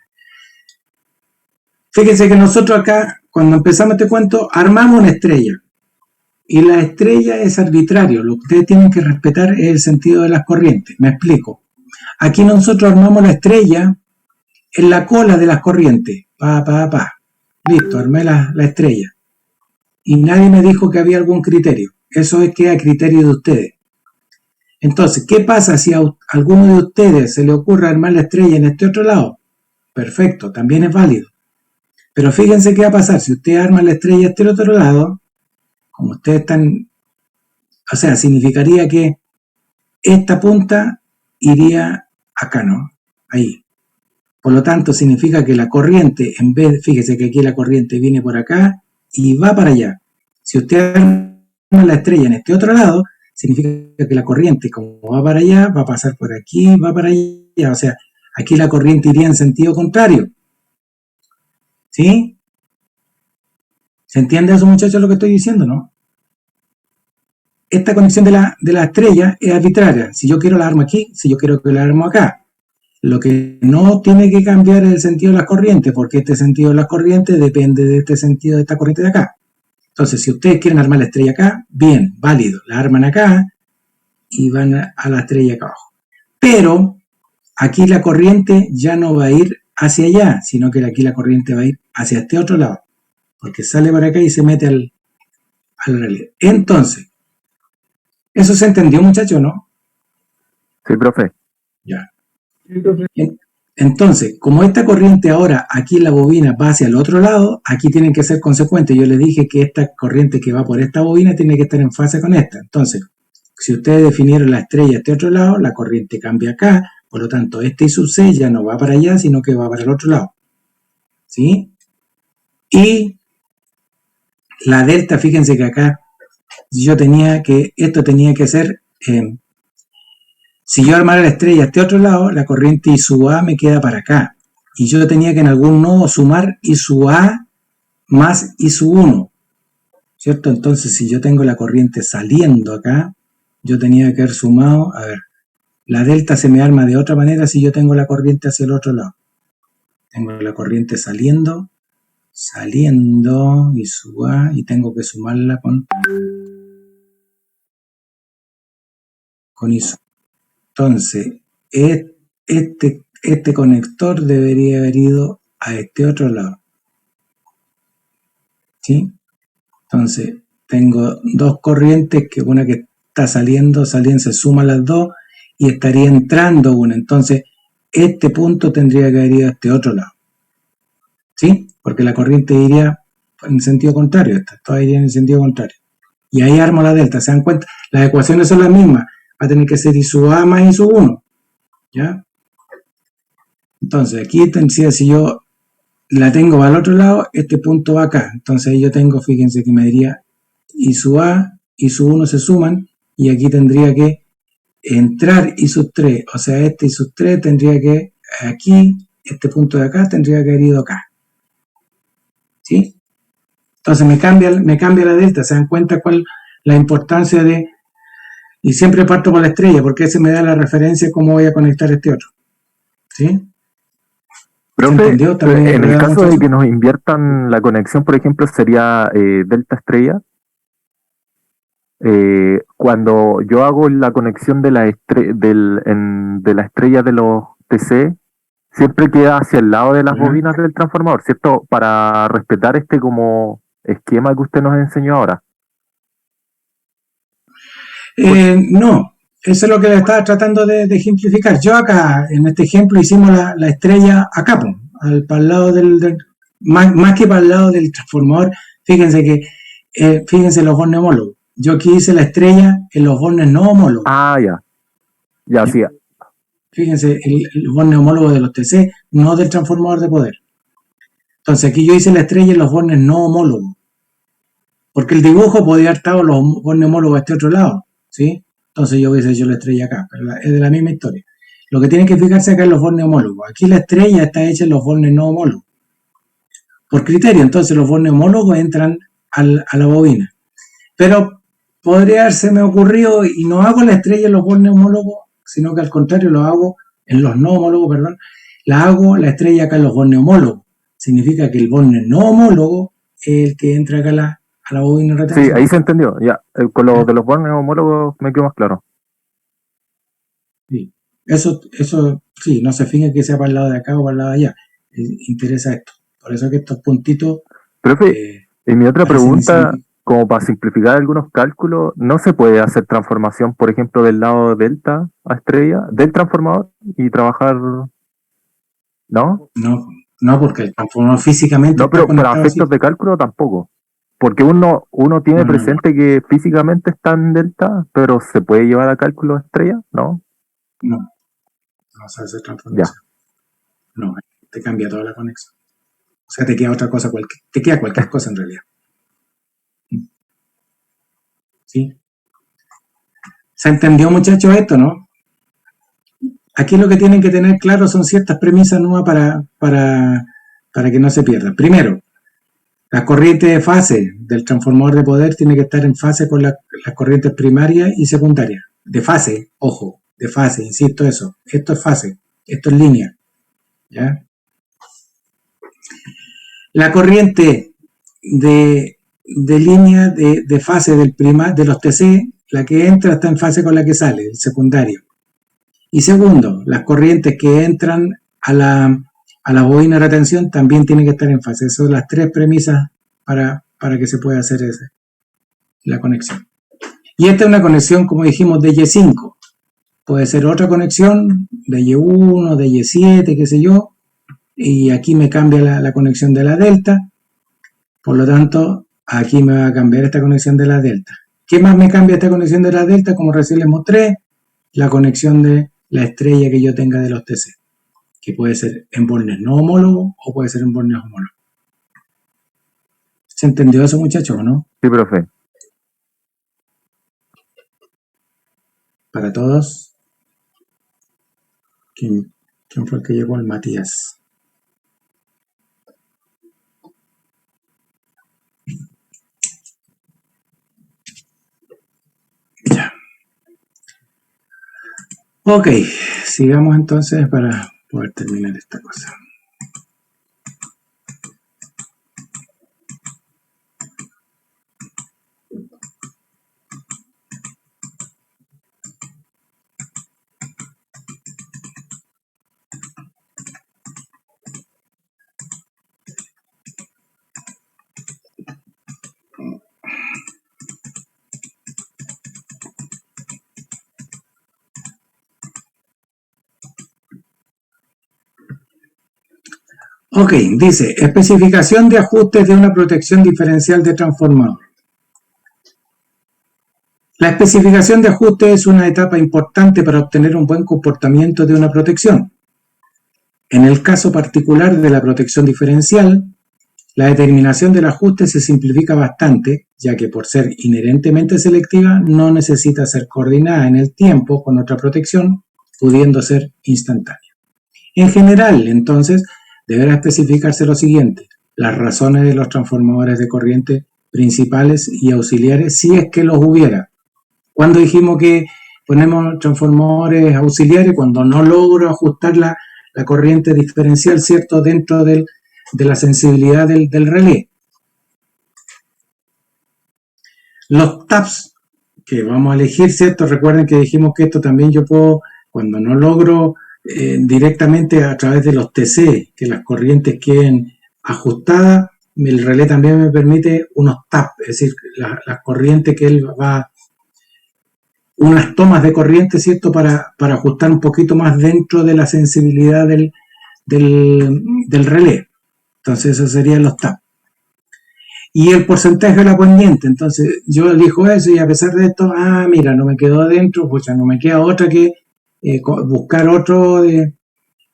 Fíjense que nosotros acá, cuando empezamos este cuento, armamos una estrella. Y la estrella es arbitrario. Lo que ustedes tienen que respetar es el sentido de las corrientes. Me explico. Aquí nosotros armamos la estrella en la cola de las corrientes. Listo, armé la estrella. Y nadie me dijo que había algún criterio. Eso es que a criterio de ustedes. Entonces, ¿qué pasa si a alguno de ustedes se le ocurre armar la estrella en este otro lado? Perfecto, también es válido. Pero fíjense qué va a pasar. Si usted arma la estrella en este otro lado, como ustedes están O sea, significaría que esta punta iría acá, ¿no? Ahí. Por lo tanto, significa que la corriente, en vez, fíjese que aquí la corriente viene por acá y va para allá. Si usted arma la estrella en este otro lado, significa que la corriente, como va para allá, va a pasar por aquí, va para allá. O sea, aquí la corriente iría en sentido contrario. ¿Sí? ¿Se entiende eso, muchachos, lo que estoy diciendo, no? Esta conexión de la estrella es arbitraria. Si yo quiero la armo aquí, si yo quiero que la armo acá. Lo que no tiene que cambiar es el sentido de las corrientes, porque este sentido de las corrientes depende de este sentido de esta corriente de acá. Entonces, si ustedes quieren armar la estrella acá, bien, válido. La arman acá y van a la estrella acá abajo. Pero aquí la corriente ya no va a ir hacia allá, sino que aquí la corriente va a ir hacia este otro lado, porque sale por acá y se mete al relé. Entonces, ¿eso se entendió, muchachos, no? Sí, profe. Ya. Sí, profe. Entonces, como esta corriente ahora aquí en la bobina va hacia el otro lado, aquí tienen que ser consecuentes. Yo les dije que esta corriente que va por esta bobina tiene que estar en fase con esta. Entonces, si ustedes definieron la estrella a este otro lado, la corriente cambia acá, por lo tanto, este I sub 6 ya no va para allá, sino que va para el otro lado. ¿Sí? Y la delta, fíjense que acá yo tenía que, esto tenía que ser, si yo armara la estrella a este otro lado, la corriente I sub A me queda para acá. Y yo tenía que en algún nodo sumar I sub A más I sub 1. ¿Cierto? Entonces, si yo tengo la corriente saliendo acá, yo tenía que haber sumado, a ver, la delta se me arma de otra manera si yo tengo la corriente hacia el otro lado. Tengo la corriente saliendo, I sub A, y tengo que sumarla con I sub. Entonces, este conector debería haber ido a este otro lado. ¿Sí? Entonces, tengo dos corrientes, que una que está saliendo, se suman las dos y estaría entrando una. Entonces, este punto tendría que haber ido a este otro lado. ¿Sí? Porque la corriente iría en sentido contrario. Todas irían en sentido contrario. Y ahí armo la delta. ¿Se dan cuenta? Las ecuaciones son las mismas. Va a tener que ser I sub A más I sub 1. ¿Ya? Entonces, aquí si yo la tengo al otro lado, este punto va acá. Entonces ahí yo tengo, fíjense que me diría I sub A, I sub 1 se suman, y aquí tendría que entrar I sub 3. O sea, este I sub 3 tendría que, aquí, este punto de acá tendría que haber ido acá. ¿Sí? Entonces me cambia la delta. ¿Se dan cuenta cuál la importancia de...? Y siempre parto por la estrella, porque ese me da la referencia de cómo voy a conectar este otro. ¿Sí? Profe, en el caso de que nos inviertan la conexión, por ejemplo, sería delta estrella. Cuando yo hago la conexión de la estrella de los TC, siempre queda hacia el lado de las bobinas del transformador, ¿cierto? Para respetar este como esquema que usted nos enseñó ahora. No, eso es lo que estaba tratando de ejemplificar. Yo acá, en este ejemplo, hicimos la estrella acá, para el lado más que para el lado del transformador. Fíjense que, fíjense los bornes homólogos. Yo aquí hice la estrella en los bornes no homólogos. Ah, ya. Ya, sí. Fíjense, el borne homólogo de los TC, no del transformador de poder. Entonces aquí yo hice la estrella en los bornes no homólogos. Porque el dibujo podía haber estado los bornes homólogos a este otro lado. ¿Sí? Entonces yo hubiese hecho la estrella acá, pero es de la misma historia. Lo que tienen que fijarse acá es los bornes homólogos. Aquí la estrella está hecha en los bornes no homólogos. Por criterio, entonces los bornes homólogos entran a la bobina. Pero podría haberse ocurrido, y no hago la estrella en los bornes homólogos, sino que al contrario lo hago en los no homólogos, perdón. Hago la estrella acá en los bornes homólogos. Significa que el borne no homólogo es el que entra acá a la bobina de retención. Sí, ahí se entendió, ya. Con lo de los bornes homólogos me quedó más claro. Sí. Eso sí, no se fije que sea para el lado de acá o para el lado de allá. Interesa esto. Por eso que estos puntitos... Profe, en mi otra pregunta, como para simplificar algunos cálculos, ¿no se puede hacer transformación, por ejemplo, del lado delta a estrella, del transformador, y trabajar, ¿no? No, porque el transformador físicamente... No, pero para efectos de cálculo tampoco. Porque uno tiene No. presente que físicamente está en delta, pero ¿se puede llevar a cálculo estrella? ¿No? No, no se hace transformación. No, te cambia toda la conexión. O sea, te queda otra cosa, te queda cualquier cosa en realidad. ¿Sí? ¿Se entendió, muchachos, esto, no? Aquí lo que tienen que tener claro son ciertas premisas nuevas para que no se pierdan. Primero, la corriente de fase del transformador de poder tiene que estar en fase con las corrientes primarias y secundarias. De fase, ojo, de fase, insisto eso. Esto es fase, esto es línea. ¿Ya? La corriente de línea de fase de los TC, la que entra está en fase con la que sale, el secundario. Y segundo, las corrientes que entran a la bobina de retención también tienen que estar en fase. Esas son las tres premisas para que se pueda hacer la conexión. Y esta es una conexión, como dijimos, de Y5. Puede ser otra conexión de Y1, de Y7, qué sé yo. Y aquí me cambia la conexión de la delta. Por lo tanto, aquí me va a cambiar esta conexión de la delta. ¿Qué más me cambia esta conexión de la delta? Como recién les mostré, la conexión de la estrella que yo tenga de los TC, que puede ser en bornes no homólogos o puede ser en bornes homólogos. ¿Se entendió eso, muchachos, o no? Sí, profe. Para todos. ¿Quién fue el que llegó? El Matías. Ya. Ok, sigamos entonces para poder terminar esta cosa. Ok, dice, especificación de ajustes de una protección diferencial de transformador. La especificación de ajustes es una etapa importante para obtener un buen comportamiento de una protección. En el caso particular de la protección diferencial, la determinación del ajuste se simplifica bastante, ya que por ser inherentemente selectiva no necesita ser coordinada en el tiempo con otra protección, pudiendo ser instantánea. En general, entonces, deberá especificarse lo siguiente: las razones de los transformadores de corriente principales y auxiliares, si es que los hubiera. Cuando dijimos que ponemos transformadores auxiliares, cuando no logro ajustar la corriente diferencial, ¿cierto?, dentro de la sensibilidad del relé. Los taps que vamos a elegir, ¿cierto? Recuerden que dijimos que esto también yo puedo, cuando no logro directamente a través de los TC, que las corrientes queden ajustadas, el relé también me permite unos taps, es decir, las corrientes que él va, unas tomas de corriente, ¿cierto?, para ajustar un poquito más dentro de la sensibilidad del relé. Entonces, esos serían los taps. Y el porcentaje de la pendiente, entonces yo elijo eso y a pesar de esto, mira, no me quedó adentro, pues ya no me queda otra que buscar otro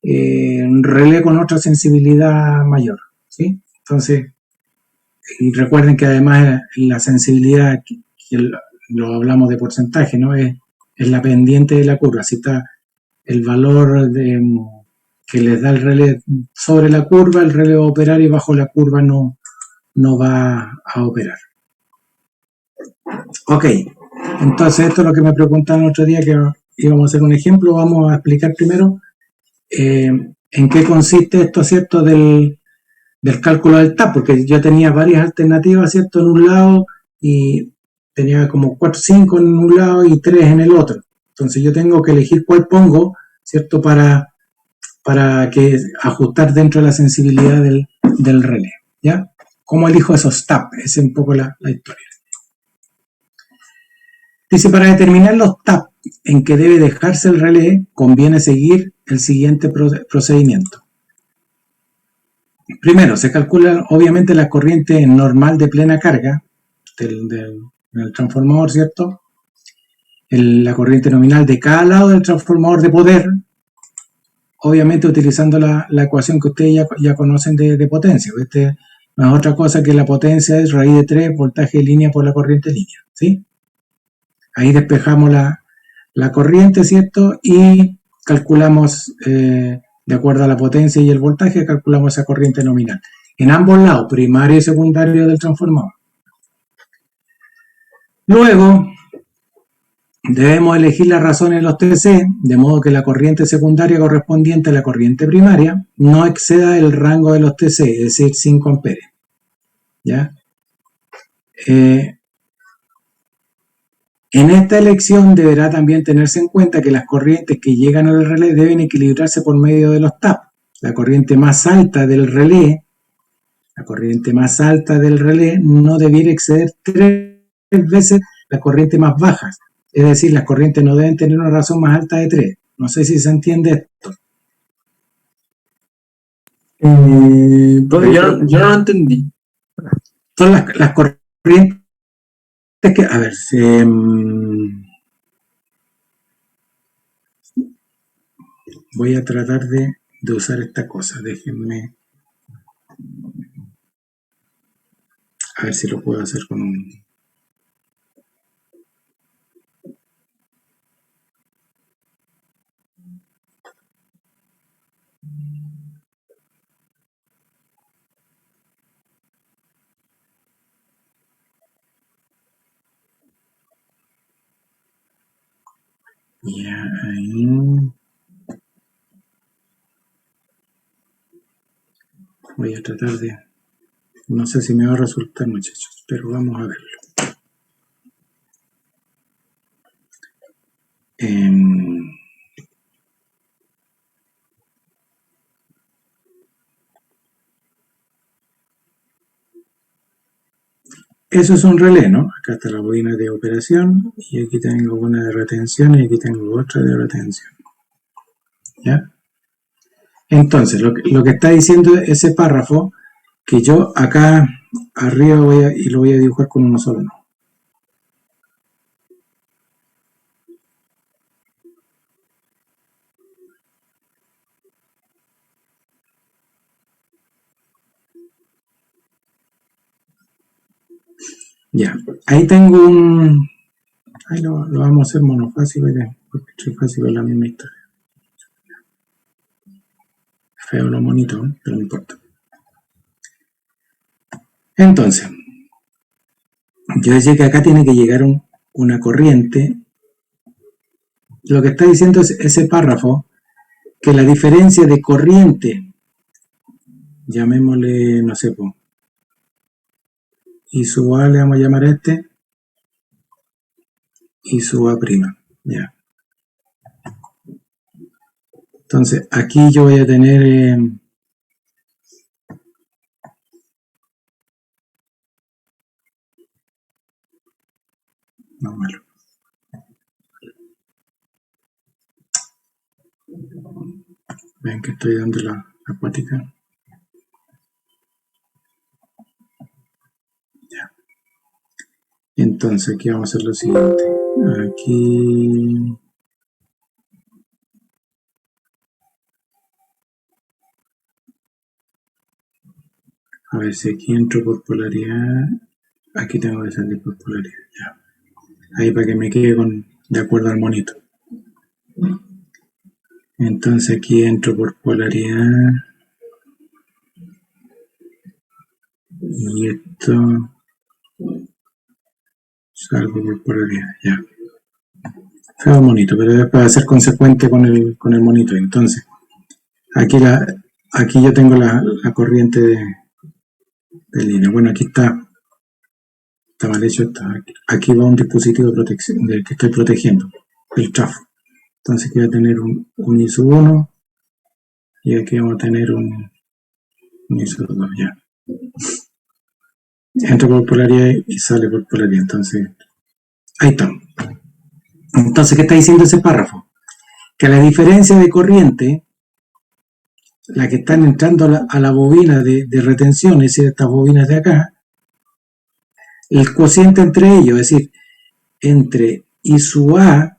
relé con otra sensibilidad mayor, ¿sí? Entonces, y recuerden que además la sensibilidad, que lo hablamos de porcentaje, ¿no? Es la pendiente de la curva. Si está el valor que les da el relé sobre la curva, el relé va a operar y bajo la curva no va a operar. Ok, entonces esto es lo que me preguntaron el otro día, que íbamos a hacer un ejemplo. Vamos a explicar primero en qué consiste esto, ¿cierto?, del cálculo del TAP, porque yo tenía varias alternativas, ¿cierto?, en un lado, y tenía como 4 o 5 en un lado y 3 en el otro. Entonces yo tengo que elegir cuál pongo, ¿cierto?, para que ajustar dentro de la sensibilidad del relé, ¿ya? ¿Cómo elijo esos TAP? Esa es un poco la historia. Dice, para determinar los TAP en que debe dejarse el relé, conviene seguir el siguiente procedimiento. primero, se calcula obviamente la corriente normal de plena carga del transformador, ¿cierto? La corriente nominal de cada lado del transformador de poder, obviamente utilizando la ecuación que ustedes ya conocen de potencia. Este no es otra cosa que la potencia es raíz de 3 voltaje de línea por la corriente de línea, ¿sí? Ahí despejamos la corriente, ¿cierto? Y calculamos, de acuerdo a la potencia y el voltaje, calculamos esa corriente nominal. En ambos lados, primario y secundario del transformador. Luego, debemos elegir las razones de los TC, de modo que la corriente secundaria correspondiente a la corriente primaria no exceda el rango de los TC, es decir, 5 amperes. ¿Ya? En esta elección deberá también tenerse en cuenta que las corrientes que llegan al relé deben equilibrarse por medio de los TAP. La corriente más alta del relé no debiera exceder 3 veces la corriente más baja. Es decir, las corrientes no deben tener una razón más alta de 3. No sé si se entiende esto. Yo no lo entendí. Son las corrientes que, a ver, voy a tratar de usar esta cosa. Déjenme a ver si lo puedo hacer con un... Ya, ahí. Voy a tratar de... No sé si me va a resultar, muchachos, pero vamos a verlo. Eso es un relé, ¿no? Acá está la bobina de operación y aquí tengo una de retención y aquí tengo otra de retención. ¿Ya? Entonces, lo que está diciendo ese párrafo, que yo acá arriba lo voy a dibujar con uno solo, ¿no? Ya, ahí tengo un... Ahí lo vamos a hacer monofásico, porque trifásico es la misma historia. Feo lo bonito, ¿eh? Pero no importa. Entonces, yo decía que acá tiene que llegar una corriente. Lo que está diciendo es ese párrafo, que la diferencia de corriente, llamémosle, no sé, I sub A le vamos a llamar a este, I sub A prima, ya. Entonces, aquí yo voy a tener... no, malo. Ven que estoy dando la cuática. Ya. Entonces, aquí vamos a hacer lo siguiente. Aquí... A ver si aquí entro por polaridad. Aquí tengo que salir por polaridad. Ya. Ahí para que me quede de acuerdo al monito. Entonces aquí entro por polaridad. Y esto... salgo por polaridad. Ya. Feo monito, pero después va a ser consecuente con el monito. Entonces, aquí yo tengo la corriente de línea. Bueno, aquí está mal hecho esto. Aquí va un dispositivo de protección del que estoy protegiendo, el trafo. Entonces aquí voy a tener un I sub 1 y aquí vamos a tener un I sub 2, ya. Entra por polaridad y sale por polaridad. Entonces, ahí está. Entonces, ¿qué está diciendo ese párrafo? Que la diferencia de corriente las que están entrando a la bobina de retención, es decir, estas bobinas de acá, el cociente entre ellos, es decir, entre I sub A,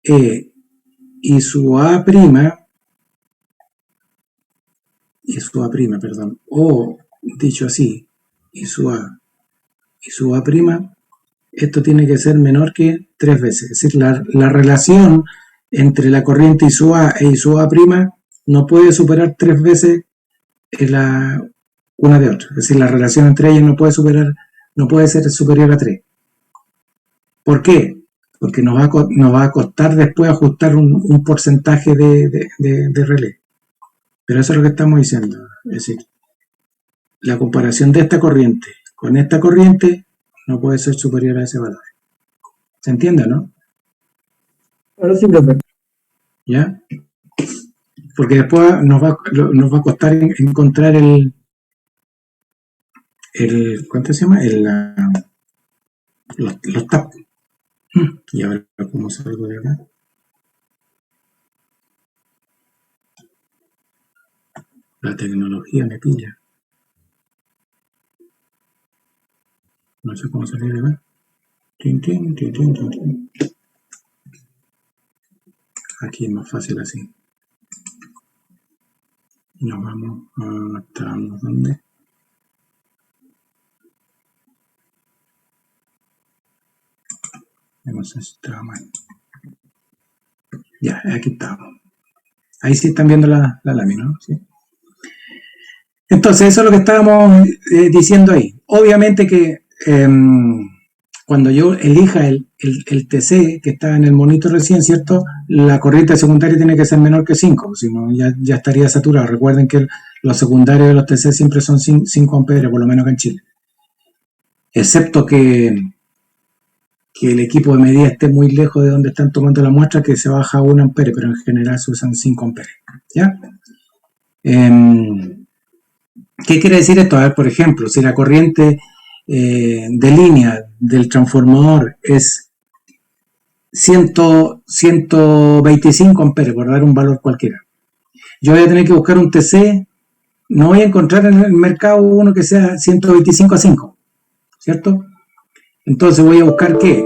E y su A prima, perdón, o dicho así, y su A prima, esto tiene que ser menor que 3 veces. Es decir, la relación entre la corriente I sub A e I sub A prima no puede superar 3 veces una de otra. Es decir, la relación entre ellas no puede ser superior a 3. ¿Por qué? Porque nos va a costar después ajustar un porcentaje de relé. Pero eso es lo que estamos diciendo. Es decir, la comparación de esta corriente con esta corriente no puede ser superior a ese valor. ¿Se entiende, no? Ahora sí, profe. ¿Ya? Porque después nos va a costar encontrar ¿cuánto se llama? Los TAP. Y ahora, ¿cómo salgo de acá? La tecnología me pilla. No sé cómo salir de acá. Aquí es más fácil así. Nos vamos hasta ¿dónde? No sé si estaba mal. Ya, aquí estamos. Ahí sí están viendo la lámina, ¿no? ¿Sí? Entonces, eso es lo que estábamos diciendo ahí. Obviamente que cuando yo elija el TC que está en el monitor recién, ¿cierto? La corriente secundaria tiene que ser menor que 5, si no ya estaría saturado. Recuerden que los secundarios de los TC siempre son 5 amperes, por lo menos acá en Chile. Excepto que el equipo de medida esté muy lejos de donde están tomando la muestra, que se baja a 1 ampere, pero en general se usan 5 amperes. ¿Ya? ¿Qué quiere decir esto? A ver, por ejemplo, si la corriente de línea del transformador es 125 amperes, por dar un valor cualquiera, yo voy a tener que buscar un TC, no voy a encontrar en el mercado uno que sea 125 a 5, ¿cierto? Entonces voy a buscar ¿qué?